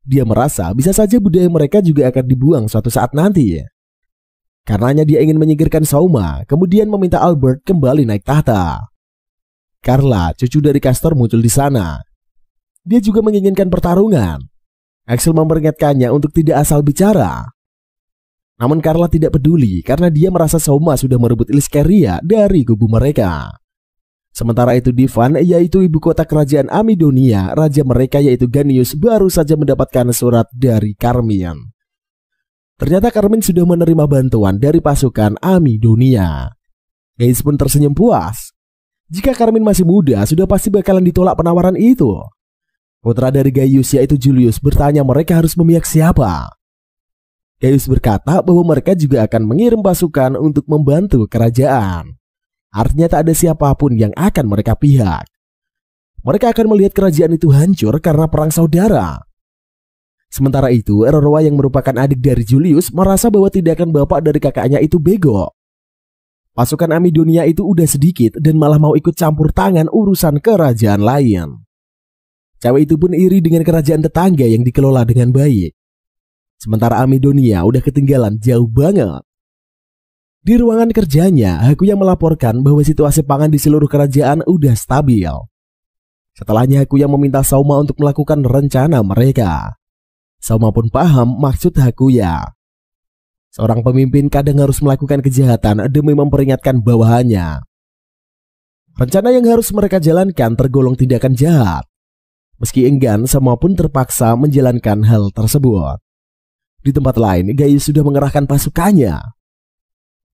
Dia merasa bisa saja budaya mereka juga akan dibuang suatu saat nanti. Karenanya dia ingin menyingkirkan Soma, kemudian meminta Albert kembali naik tahta. Carla, cucu dari Castor, muncul di sana. Dia juga menginginkan pertarungan. Axel memperingatkannya untuk tidak asal bicara. Namun Carla tidak peduli karena dia merasa Soma sudah merebut Iliscaria dari kubu mereka. Sementara itu Divan, yaitu ibu kota kerajaan Amidonia, raja mereka yaitu Ganius baru saja mendapatkan surat dari Carmine. Ternyata Carmine sudah menerima bantuan dari pasukan Amidonia. Gaius pun tersenyum puas. Jika Carmine masih muda, sudah pasti bakalan ditolak penawaran itu. Putra dari Gaius yaitu Julius bertanya mereka harus memihak siapa. Gaius berkata bahwa mereka juga akan mengirim pasukan untuk membantu kerajaan. Artinya tak ada siapapun yang akan mereka pihak. Mereka akan melihat kerajaan itu hancur karena perang saudara. Sementara itu, Roroa yang merupakan adik dari Julius merasa bahwa tindakan bapak dari kakaknya itu bego. Pasukan Amidonia itu udah sedikit dan malah mau ikut campur tangan urusan kerajaan lain. Cewek itu pun iri dengan kerajaan tetangga yang dikelola dengan baik. Sementara Amidonia udah ketinggalan jauh banget. Di ruangan kerjanya, Hakuya melaporkan bahwa situasi pangan di seluruh kerajaan udah stabil. Setelahnya Hakuya meminta Sauma untuk melakukan rencana mereka. Sauma pun paham maksud Hakuya. Seorang pemimpin kadang harus melakukan kejahatan demi memperingatkan bawahannya. Rencana yang harus mereka jalankan tergolong tindakan jahat. Meski enggan, Sauma pun terpaksa menjalankan hal tersebut. Di tempat lain, Gaius sudah mengerahkan pasukannya.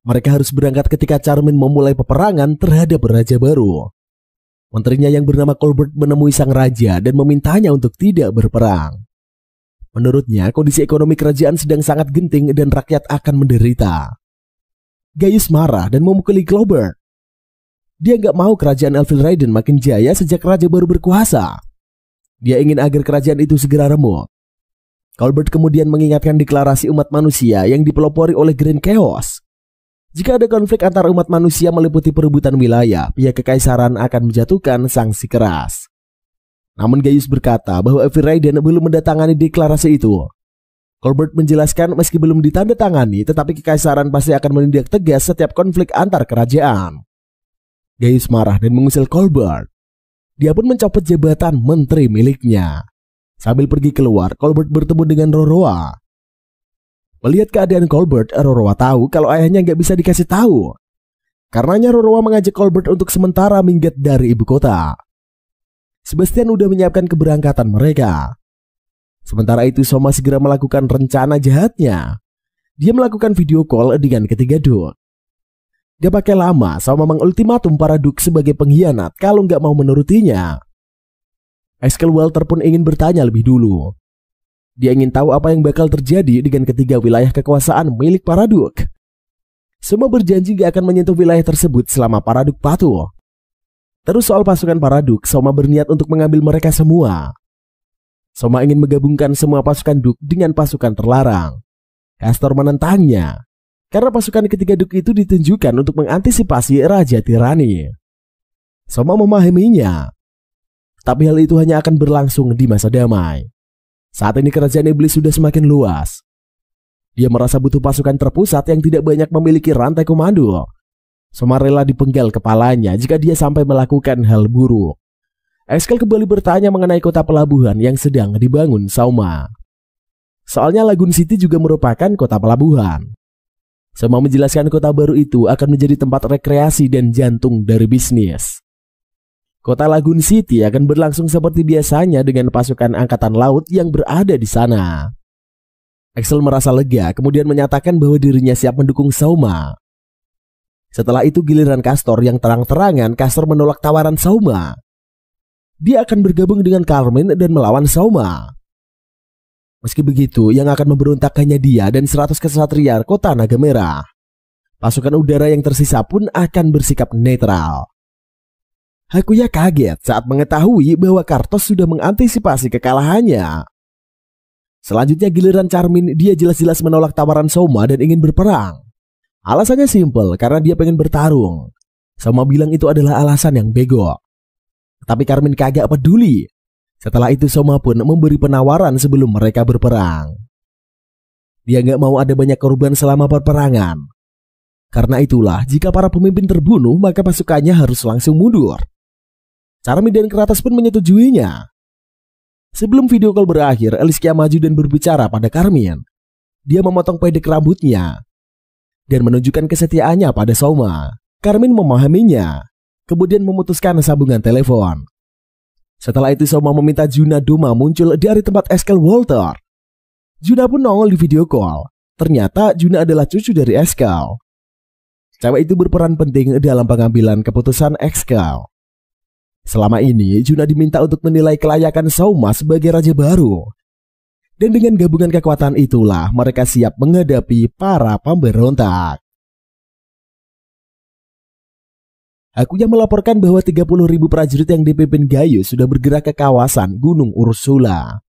Mereka harus berangkat ketika Charmin memulai peperangan terhadap raja baru. Menterinya yang bernama Colbert menemui sang raja dan memintanya untuk tidak berperang. Menurutnya, kondisi ekonomi kerajaan sedang sangat genting dan rakyat akan menderita. Gaius marah dan memukuli Colbert. Dia nggak mau kerajaan Elfilraiden makin jaya sejak raja baru berkuasa. Dia ingin agar kerajaan itu segera remuk. Colbert kemudian mengingatkan deklarasi umat manusia yang dipelopori oleh Grand Chaos. Jika ada konflik antar umat manusia meliputi perebutan wilayah, pihak kekaisaran akan menjatuhkan sanksi keras. Namun Gaius berkata bahwa Elfilraiden belum mendatangani deklarasi itu. Colbert menjelaskan meski belum ditandatangani, tetapi kekaisaran pasti akan menindak tegas setiap konflik antar kerajaan. Gaius marah dan mengusir Colbert. Dia pun mencopot jabatan menteri miliknya. Sambil pergi keluar, Colbert bertemu dengan Roroa. Melihat keadaan Colbert, Roroa tahu kalau ayahnya nggak bisa dikasih tahu. Karenanya Roroa mengajak Colbert untuk sementara minggat dari ibu kota. Sebastian udah menyiapkan keberangkatan mereka. Sementara itu Soma segera melakukan rencana jahatnya. Dia melakukan video call dengan ketiga Duke. Gak pakai lama, Soma mengultimatum para Duke sebagai pengkhianat kalau nggak mau menurutinya. Eskel Walter pun ingin bertanya lebih dulu. Dia ingin tahu apa yang bakal terjadi dengan ketiga wilayah kekuasaan milik para Duke. Semua berjanji gak akan menyentuh wilayah tersebut selama para Duke patuh. Terus soal pasukan para Duke, Soma berniat untuk mengambil mereka semua. Soma ingin menggabungkan semua pasukan Duke dengan pasukan terlarang. Castor menentangnya, karena pasukan ketiga Duke itu ditunjukkan untuk mengantisipasi Raja Tirani. Soma memahaminya, tapi hal itu hanya akan berlangsung di masa damai. Saat ini kerajaan iblis sudah semakin luas. Dia merasa butuh pasukan terpusat yang tidak banyak memiliki rantai komando. Soma rela dipenggal kepalanya jika dia sampai melakukan hal buruk. Eskel kembali bertanya mengenai kota pelabuhan yang sedang dibangun Soma. Soalnya Lagoon City juga merupakan kota pelabuhan. Soma menjelaskan kota baru itu akan menjadi tempat rekreasi dan jantung dari bisnis. Kota Lagoon City akan berlangsung seperti biasanya dengan pasukan angkatan laut yang berada di sana. Axel merasa lega kemudian menyatakan bahwa dirinya siap mendukung Soma. Setelah itu giliran Castor yang terang-terangan Castor menolak tawaran Soma. Dia akan bergabung dengan Carmine dan melawan Soma. Meski begitu, yang akan memberontak hanya dia dan 100 kesatria kota Naga Merah. Pasukan udara yang tersisa pun akan bersikap netral. Hakuya kaget saat mengetahui bahwa Kartos sudah mengantisipasi kekalahannya. Selanjutnya giliran Charmin, dia jelas-jelas menolak tawaran Soma dan ingin berperang. Alasannya simpel, karena dia pengen bertarung. Soma bilang itu adalah alasan yang bego. Tapi Carmine kagak peduli. Setelah itu Soma pun memberi penawaran sebelum mereka berperang. Dia gak mau ada banyak korban selama perperangan. Karena itulah, jika para pemimpin terbunuh, maka pasukannya harus langsung mundur. Charmin dan Kratos pun menyetujuinya. Sebelum video call berakhir, Eliskia maju dan berbicara pada Carmine. Dia memotong pendek rambutnya dan menunjukkan kesetiaannya pada Soma. Carmine memahaminya, kemudian memutuskan sambungan telepon. Setelah itu Soma meminta Juna Doma muncul dari tempat Eskel Walter. Juna pun nongol di video call. Ternyata Juna adalah cucu dari Eskel. Cewek itu berperan penting dalam pengambilan keputusan Excal. Selama ini Juna diminta untuk menilai kelayakan Souma sebagai raja baru. Dan dengan gabungan kekuatan itulah mereka siap menghadapi para pemberontak. Hakuya melaporkan bahwa 30.000 prajurit yang dipimpin Gaius sudah bergerak ke kawasan Gunung Ursula.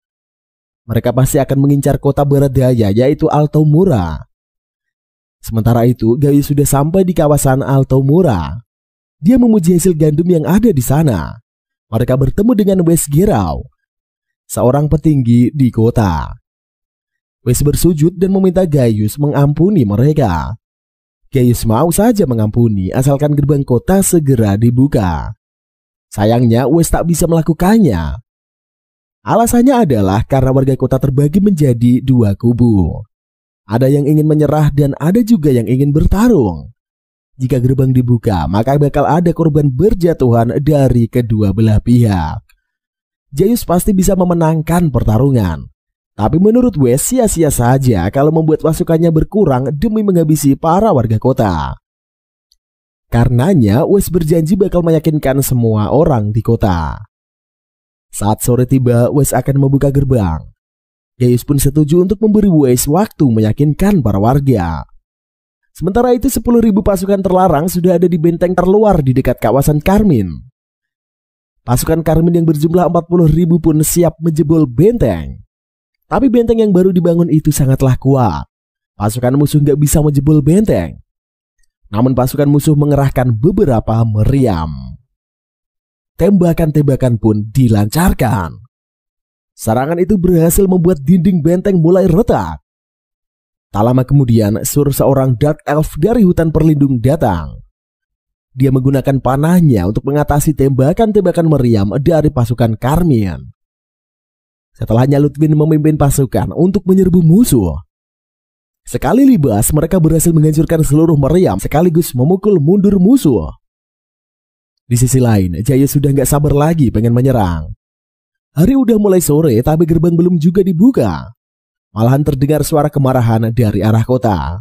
Mereka pasti akan mengincar kota barat daya yaitu Altomura. Sementara itu Gaius sudah sampai di kawasan Altomura. Dia memuji hasil gandum yang ada di sana. Mereka bertemu dengan Wes Gerau, seorang petinggi di kota. Wes bersujud dan meminta Gaius mengampuni mereka. Gaius mau saja mengampuni asalkan gerbang kota segera dibuka. Sayangnya Wes tak bisa melakukannya. Alasannya adalah karena warga kota terbagi menjadi dua kubu. Ada yang ingin menyerah dan ada juga yang ingin bertarung. Jika gerbang dibuka, maka bakal ada korban berjatuhan dari kedua belah pihak. Gaius pasti bisa memenangkan pertarungan. Tapi menurut Wes sia-sia saja kalau membuat pasukannya berkurang demi menghabisi para warga kota. Karenanya Wes berjanji bakal meyakinkan semua orang di kota. Saat sore tiba, Wes akan membuka gerbang. Gaius pun setuju untuk memberi Wes waktu meyakinkan para warga. Sementara itu 10.000 pasukan terlarang sudah ada di benteng terluar di dekat kawasan Karmin. Pasukan Karmin yang berjumlah 40.000 pun siap menjebol benteng. Tapi benteng yang baru dibangun itu sangatlah kuat. Pasukan musuh nggak bisa menjebol benteng. Namun pasukan musuh mengerahkan beberapa meriam. Tembakan-tembakan pun dilancarkan. Serangan itu berhasil membuat dinding benteng mulai retak. Tak lama kemudian, seorang Dark Elf dari hutan perlindung datang. Dia menggunakan panahnya untuk mengatasi tembakan-tembakan meriam dari pasukan Karmin. Setelahnya Ludwin memimpin pasukan untuk menyerbu musuh. Sekali libas, mereka berhasil menghancurkan seluruh meriam sekaligus memukul mundur musuh. Di sisi lain, Gaius sudah gak sabar lagi pengen menyerang. Hari udah mulai sore tapi gerbang belum juga dibuka. Malahan terdengar suara kemarahan dari arah kota.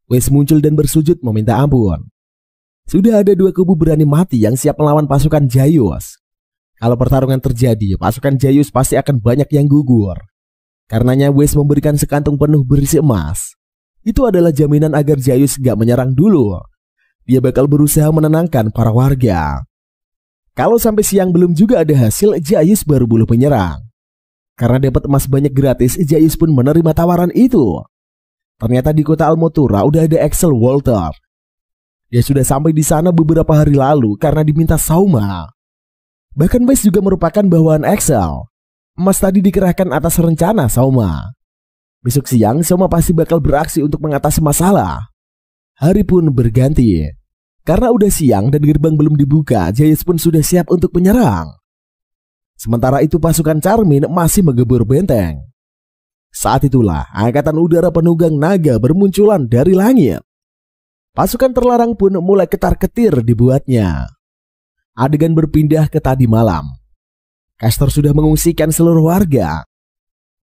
Wes muncul dan bersujud meminta ampun. Sudah ada dua kubu berani mati yang siap melawan pasukan Gaius. Kalau pertarungan terjadi, pasukan Gaius pasti akan banyak yang gugur. Karenanya Wes memberikan sekantung penuh berisi emas. Itu adalah jaminan agar Gaius gak menyerang dulu. Dia bakal berusaha menenangkan para warga. Kalau sampai siang belum juga ada hasil, Gaius baru boleh menyerang. Karena dapat emas banyak gratis, Gaius pun menerima tawaran itu. Ternyata di kota Almotura udah ada Axel Walter. Dia sudah sampai di sana beberapa hari lalu karena diminta Souma. Bahkan Wes juga merupakan bawahan Axel. Emas tadi dikerahkan atas rencana Souma. Besok siang Souma pasti bakal beraksi untuk mengatasi masalah. Hari pun berganti. Karena udah siang dan gerbang belum dibuka, Gaius pun sudah siap untuk menyerang. Sementara itu pasukan Charmin masih menggempur benteng. Saat itulah angkatan udara penunggang naga bermunculan dari langit. Pasukan terlarang pun mulai ketar-ketir dibuatnya. Adegan berpindah ke tadi malam. Castor sudah mengungsikan seluruh warga.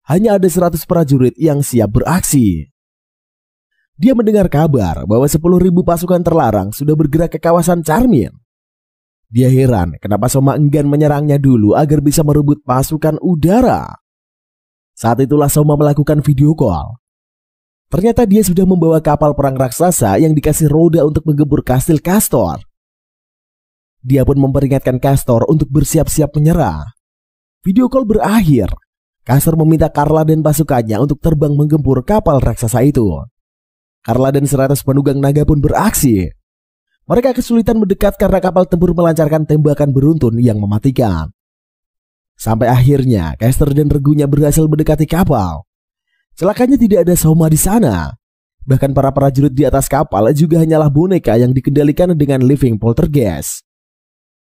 Hanya ada 100 prajurit yang siap beraksi. Dia mendengar kabar bahwa 10.000 pasukan terlarang sudah bergerak ke kawasan Charmin. Dia heran kenapa Souma enggan menyerangnya dulu agar bisa merebut pasukan udara. Saat itulah Souma melakukan video call. Ternyata dia sudah membawa kapal perang raksasa yang dikasih roda untuk menggempur kastil Castor. Dia pun memperingatkan Castor untuk bersiap-siap menyerah. Video call berakhir. Castor meminta Carla dan pasukannya untuk terbang menggempur kapal raksasa itu. Carla dan 100 penunggang naga pun beraksi. Mereka kesulitan mendekat karena kapal tempur melancarkan tembakan beruntun yang mematikan. Sampai akhirnya Castor dan regunya berhasil mendekati kapal. Celakanya tidak ada Souma di sana. Bahkan para prajurit di atas kapal juga hanyalah boneka yang dikendalikan dengan living poltergeist.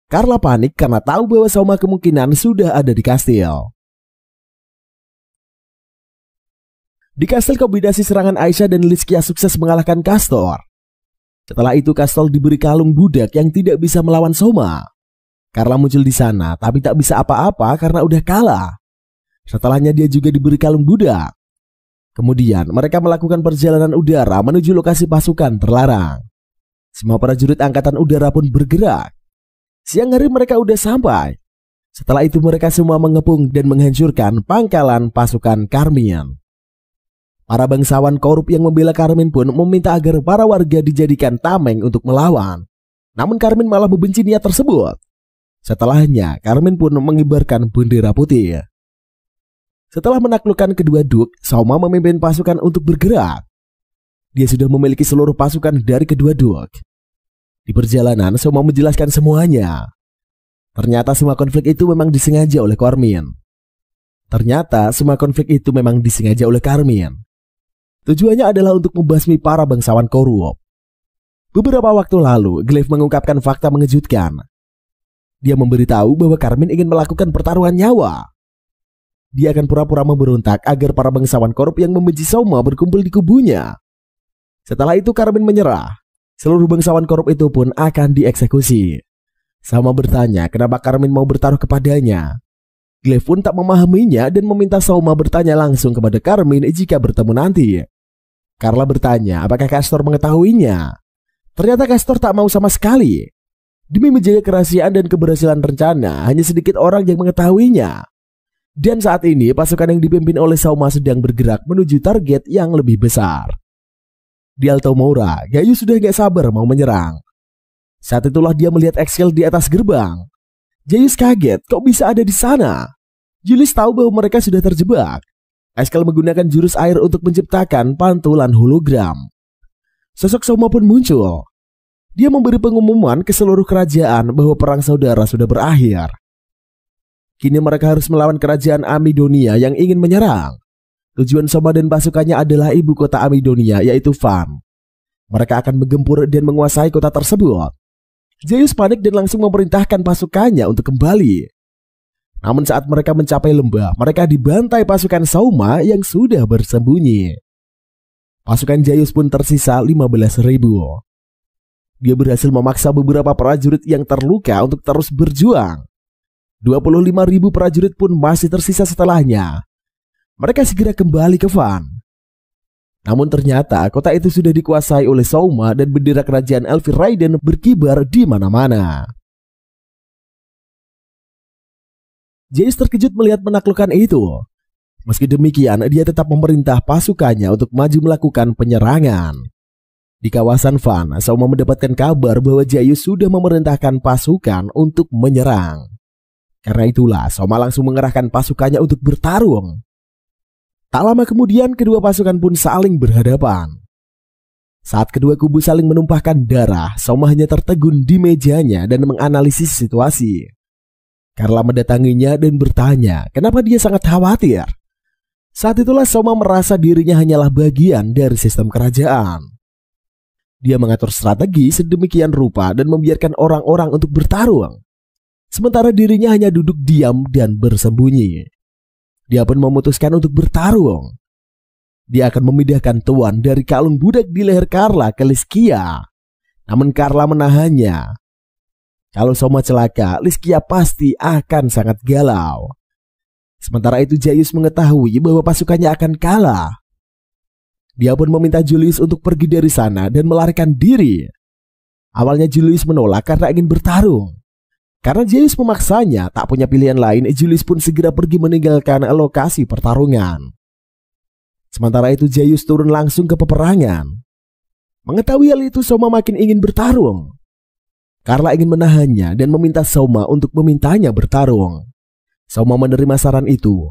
Carla panik karena tahu bahwa Souma kemungkinan sudah ada di kastil. Di kastil kombinasi serangan Aisyah dan Lyskia sukses mengalahkan Castor. Setelah itu Castor diberi kalung budak yang tidak bisa melawan Souma. Carla muncul di sana tapi tak bisa apa-apa karena udah kalah. Setelahnya dia juga diberi kalung budak. Kemudian mereka melakukan perjalanan udara menuju lokasi pasukan terlarang. Semua prajurit angkatan udara pun bergerak. Siang hari mereka udah sampai. Setelah itu mereka semua mengepung dan menghancurkan pangkalan pasukan Karmin. Para bangsawan korup yang membela Karmin pun meminta agar para warga dijadikan tameng untuk melawan. Namun Karmin malah membenci niat tersebut. Setelahnya, Karmin pun mengibarkan bendera putih. Setelah menaklukkan kedua duk, Soma memimpin pasukan untuk bergerak. Dia sudah memiliki seluruh pasukan dari kedua duk. Di perjalanan, Soma menjelaskan semuanya. Ternyata semua konflik itu memang disengaja oleh Karmin. Tujuannya adalah untuk membasmi para bangsawan korup. Beberapa waktu lalu, Gleif mengungkapkan fakta mengejutkan. Dia memberitahu bahwa Karmin ingin melakukan pertaruhan nyawa. Dia akan pura-pura memberontak agar para bangsawan korup yang membenci Soma berkumpul di kubunya. Setelah itu Karmin menyerah. Seluruh bangsawan korup itu pun akan dieksekusi. Soma bertanya kenapa Karmin mau bertaruh kepadanya. Gleif pun tak memahaminya dan meminta Soma bertanya langsung kepada Karmin jika bertemu nanti. Carla bertanya apakah Castor mengetahuinya. Ternyata Castor tak mau sama sekali. Demi menjaga kerahasiaan dan keberhasilan rencana, hanya sedikit orang yang mengetahuinya. Dan saat ini pasukan yang dipimpin oleh Soma sedang bergerak menuju target yang lebih besar. Di Alto Moura, Gaius sudah gak sabar mau menyerang. Saat itulah dia melihat Exkel di atas gerbang. Gaius kaget kok bisa ada di sana. Julius tahu bahwa mereka sudah terjebak. Exkel menggunakan jurus air untuk menciptakan pantulan hologram. Sosok Soma pun muncul. Dia memberi pengumuman ke seluruh kerajaan bahwa perang saudara sudah berakhir. Kini mereka harus melawan kerajaan Amidonia yang ingin menyerang. Tujuan Soma dan pasukannya adalah ibu kota Amidonia, yaitu Van. Mereka akan menggempur dan menguasai kota tersebut. Gaius panik dan langsung memerintahkan pasukannya untuk kembali. Namun saat mereka mencapai lembah, mereka dibantai pasukan Soma yang sudah bersembunyi. Pasukan Gaius pun tersisa 15.000. Dia berhasil memaksa beberapa prajurit yang terluka untuk terus berjuang. 25.000 prajurit pun masih tersisa setelahnya. Mereka segera kembali ke Van. Namun ternyata kota itu sudah dikuasai oleh Soma dan bendera kerajaan Elfir Raiden berkibar di mana-mana. Gaius terkejut melihat penaklukan itu. Meski demikian, dia tetap memerintah pasukannya untuk maju melakukan penyerangan. Di kawasan Van, Soma mendapatkan kabar bahwa Gaius sudah memerintahkan pasukan untuk menyerang. Karena itulah, Soma langsung mengerahkan pasukannya untuk bertarung. Tak lama kemudian kedua pasukan pun saling berhadapan. Saat kedua kubu saling menumpahkan darah, Soma hanya tertegun di mejanya dan menganalisis situasi. Carla mendatanginya dan bertanya kenapa dia sangat khawatir. Saat itulah Soma merasa dirinya hanyalah bagian dari sistem kerajaan. Dia mengatur strategi sedemikian rupa dan membiarkan orang-orang untuk bertarung. Sementara dirinya hanya duduk diam dan bersembunyi. Dia pun memutuskan untuk bertarung. Dia akan memindahkan tuan dari kalung budak di leher Carla ke Liskia. Namun Carla menahannya. Kalau Soma celaka, Liskia pasti akan sangat galau. Sementara itu Gaius mengetahui bahwa pasukannya akan kalah. Dia pun meminta Julius untuk pergi dari sana dan melarikan diri. Awalnya Julius menolak karena ingin bertarung. Karena Gaius memaksanya, tak punya pilihan lain, Julius pun segera pergi meninggalkan lokasi pertarungan. Sementara itu Gaius turun langsung ke peperangan. Mengetahui hal itu, Soma makin ingin bertarung. Carla ingin menahannya dan meminta Soma untuk memintanya bertarung. Soma menerima saran itu.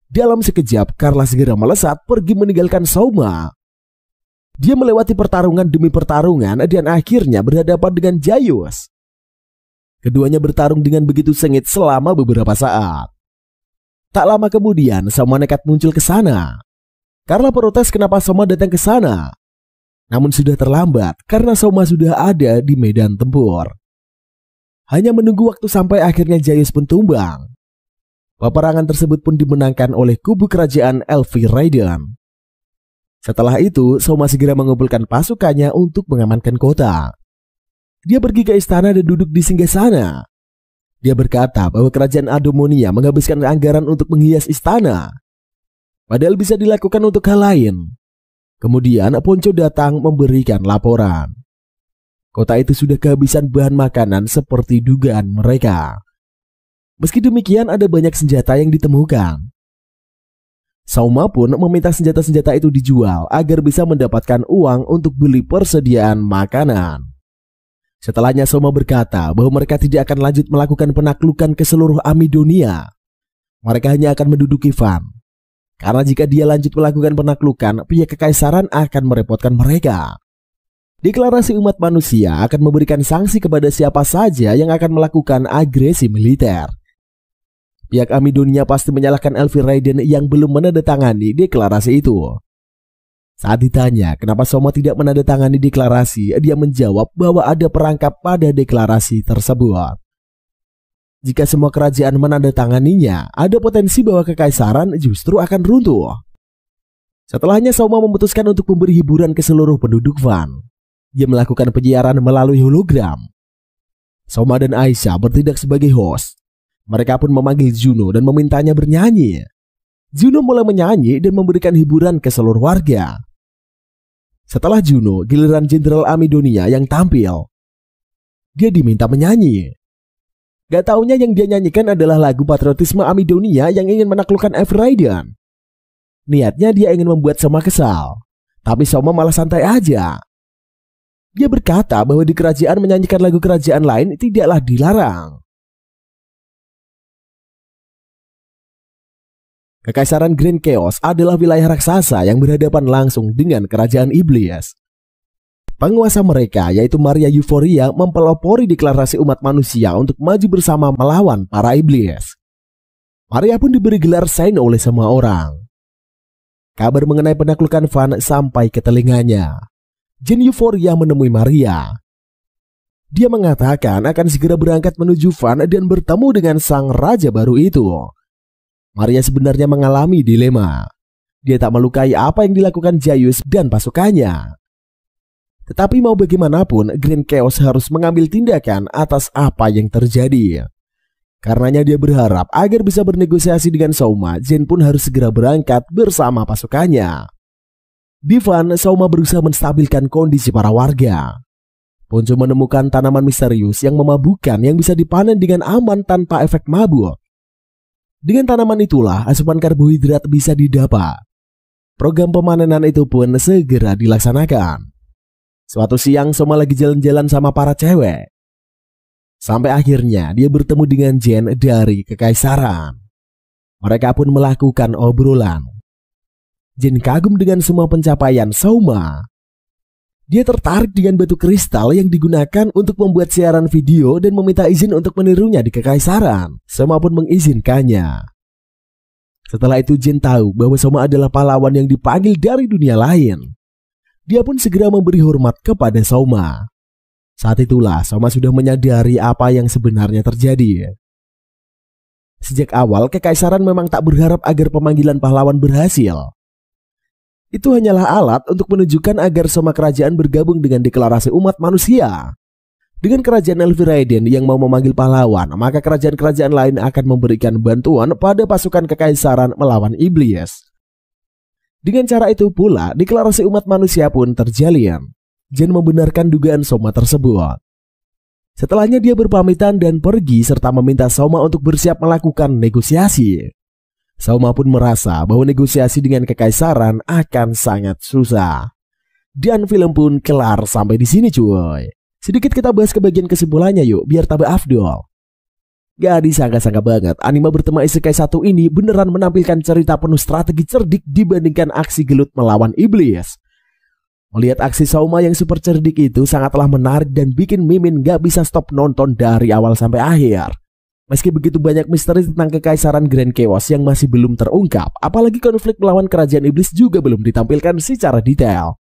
Dalam sekejap, Carla segera melesat pergi meninggalkan Soma. Dia melewati pertarungan demi pertarungan dan akhirnya berhadapan dengan Gaius. Keduanya bertarung dengan begitu sengit selama beberapa saat. Tak lama kemudian, Soma nekat muncul ke sana. Carla protes kenapa Soma datang ke sana. Namun sudah terlambat karena Soma sudah ada di medan tempur. Hanya menunggu waktu sampai akhirnya Gaius pun tumbang. Peperangan tersebut pun dimenangkan oleh kubu kerajaan Elfir Raiden. Setelah itu, Soma segera mengumpulkan pasukannya untuk mengamankan kota. Dia pergi ke istana dan duduk di singgasana. Dia berkata bahwa kerajaan Adomonia menghabiskan anggaran untuk menghias istana. Padahal bisa dilakukan untuk hal lain. Kemudian Ponco datang memberikan laporan. Kota itu sudah kehabisan bahan makanan seperti dugaan mereka. Meski demikian ada banyak senjata yang ditemukan. Souma pun meminta senjata-senjata itu dijual agar bisa mendapatkan uang untuk beli persediaan makanan. Setelahnya Souma berkata bahwa mereka tidak akan lanjut melakukan penaklukan ke seluruh Amidonia. Mereka hanya akan menduduki Van. Karena jika dia lanjut melakukan penaklukan, pihak kekaisaran akan merepotkan mereka. Deklarasi umat manusia akan memberikan sanksi kepada siapa saja yang akan melakukan agresi militer. Pihak Amidonia pasti menyalahkan Elfie Raiden yang belum menandatangani deklarasi itu. Saat ditanya kenapa Souma tidak menandatangani deklarasi, dia menjawab bahwa ada perangkap pada deklarasi tersebut. Jika semua kerajaan menandatanganinya, ada potensi bahwa kekaisaran justru akan runtuh. Setelahnya Souma memutuskan untuk memberi hiburan ke seluruh penduduk Van. Dia melakukan penyiaran melalui hologram. Souma dan Aisyah bertindak sebagai host. Mereka pun memanggil Juno dan memintanya bernyanyi. Juno mulai menyanyi dan memberikan hiburan ke seluruh warga. Setelah Juno, giliran Jenderal Amidonia yang tampil. Dia diminta menyanyi. Gak taunya yang dia nyanyikan adalah lagu patriotisme Amidonia yang ingin menaklukkan Elfie Raiden. Niatnya dia ingin membuat Souma kesal. Tapi Souma malah santai aja. Dia berkata bahwa di kerajaan menyanyikan lagu kerajaan lain tidaklah dilarang. Kekaisaran Grand Chaos adalah wilayah raksasa yang berhadapan langsung dengan kerajaan iblis. Penguasa mereka yaitu Maria Euphoria mempelopori deklarasi umat manusia untuk maju bersama melawan para iblis. Maria pun diberi gelar Saint oleh semua orang. Kabar mengenai penaklukan Van sampai ke telinganya. Jin Euphoria menemui Maria. Dia mengatakan akan segera berangkat menuju Van dan bertemu dengan sang raja baru itu. Maria sebenarnya mengalami dilema. Dia tak melukai apa yang dilakukan Jayus dan pasukannya. Tetapi mau bagaimanapun, Grand Chaos harus mengambil tindakan atas apa yang terjadi. Karenanya dia berharap agar bisa bernegosiasi dengan Souma, Jin pun harus segera berangkat bersama pasukannya. Di Van, Souma berusaha menstabilkan kondisi para warga. Ponco menemukan tanaman misterius yang memabukkan yang bisa dipanen dengan aman tanpa efek mabuk. Dengan tanaman itulah asupan karbohidrat bisa didapat. Program pemanenan itu pun segera dilaksanakan. Suatu siang Souma lagi jalan-jalan sama para cewek. Sampai akhirnya dia bertemu dengan Jen dari kekaisaran. Mereka pun melakukan obrolan. Jin kagum dengan semua pencapaian Souma. Dia tertarik dengan batu kristal yang digunakan untuk membuat siaran video dan meminta izin untuk menirunya di kekaisaran. Souma pun mengizinkannya. Setelah itu Jin tahu bahwa Souma adalah pahlawan yang dipanggil dari dunia lain. Dia pun segera memberi hormat kepada Souma. Saat itulah Souma sudah menyadari apa yang sebenarnya terjadi. Sejak awal kekaisaran memang tak berharap agar pemanggilan pahlawan berhasil. Itu hanyalah alat untuk menunjukkan agar semua kerajaan bergabung dengan deklarasi umat manusia. Dengan kerajaan Elfie Raiden yang mau memanggil pahlawan, maka kerajaan-kerajaan lain akan memberikan bantuan pada pasukan kekaisaran melawan iblis. Dengan cara itu pula, deklarasi umat manusia pun terjalin. Jin membenarkan dugaan Souma tersebut. Setelahnya dia berpamitan dan pergi serta meminta Souma untuk bersiap melakukan negosiasi. Souma pun merasa bahwa negosiasi dengan kekaisaran akan sangat susah. Dan film pun kelar sampai di sini cuy. Sedikit kita bahas ke bagian kesimpulannya yuk, biar tambah afdol. Gak disangka-sangka banget, anime bertema Isekai 1 ini beneran menampilkan cerita penuh strategi cerdik dibandingkan aksi gelut melawan iblis. Melihat aksi Souma yang super cerdik itu sangatlah menarik dan bikin Mimin gak bisa stop nonton dari awal sampai akhir. Meski begitu banyak misteri tentang kekaisaran Grand Chaos yang masih belum terungkap, apalagi konflik melawan kerajaan iblis juga belum ditampilkan secara detail.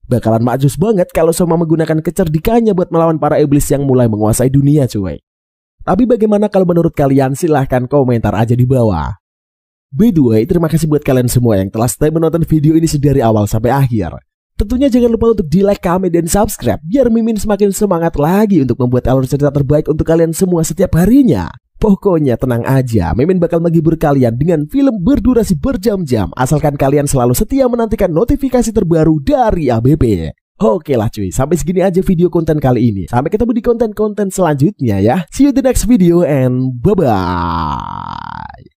Bakalan makjus banget kalau Souma menggunakan kecerdikannya buat melawan para iblis yang mulai menguasai dunia cuy. Tapi bagaimana kalau menurut kalian? Silahkan komentar aja di bawah. By the way, terima kasih buat kalian semua yang telah stay menonton video ini dari awal sampai akhir. Tentunya jangan lupa untuk di like, comment, dan subscribe biar Mimin semakin semangat lagi untuk membuat alur cerita terbaik untuk kalian semua setiap harinya. Pokoknya tenang aja, Mimin bakal menghibur kalian dengan film berdurasi berjam-jam asalkan kalian selalu setia menantikan notifikasi terbaru dari ABB. Oke lah cuy, sampai segini aja video konten kali ini. Sampai ketemu di konten-konten selanjutnya ya. See you in the next video and bye-bye.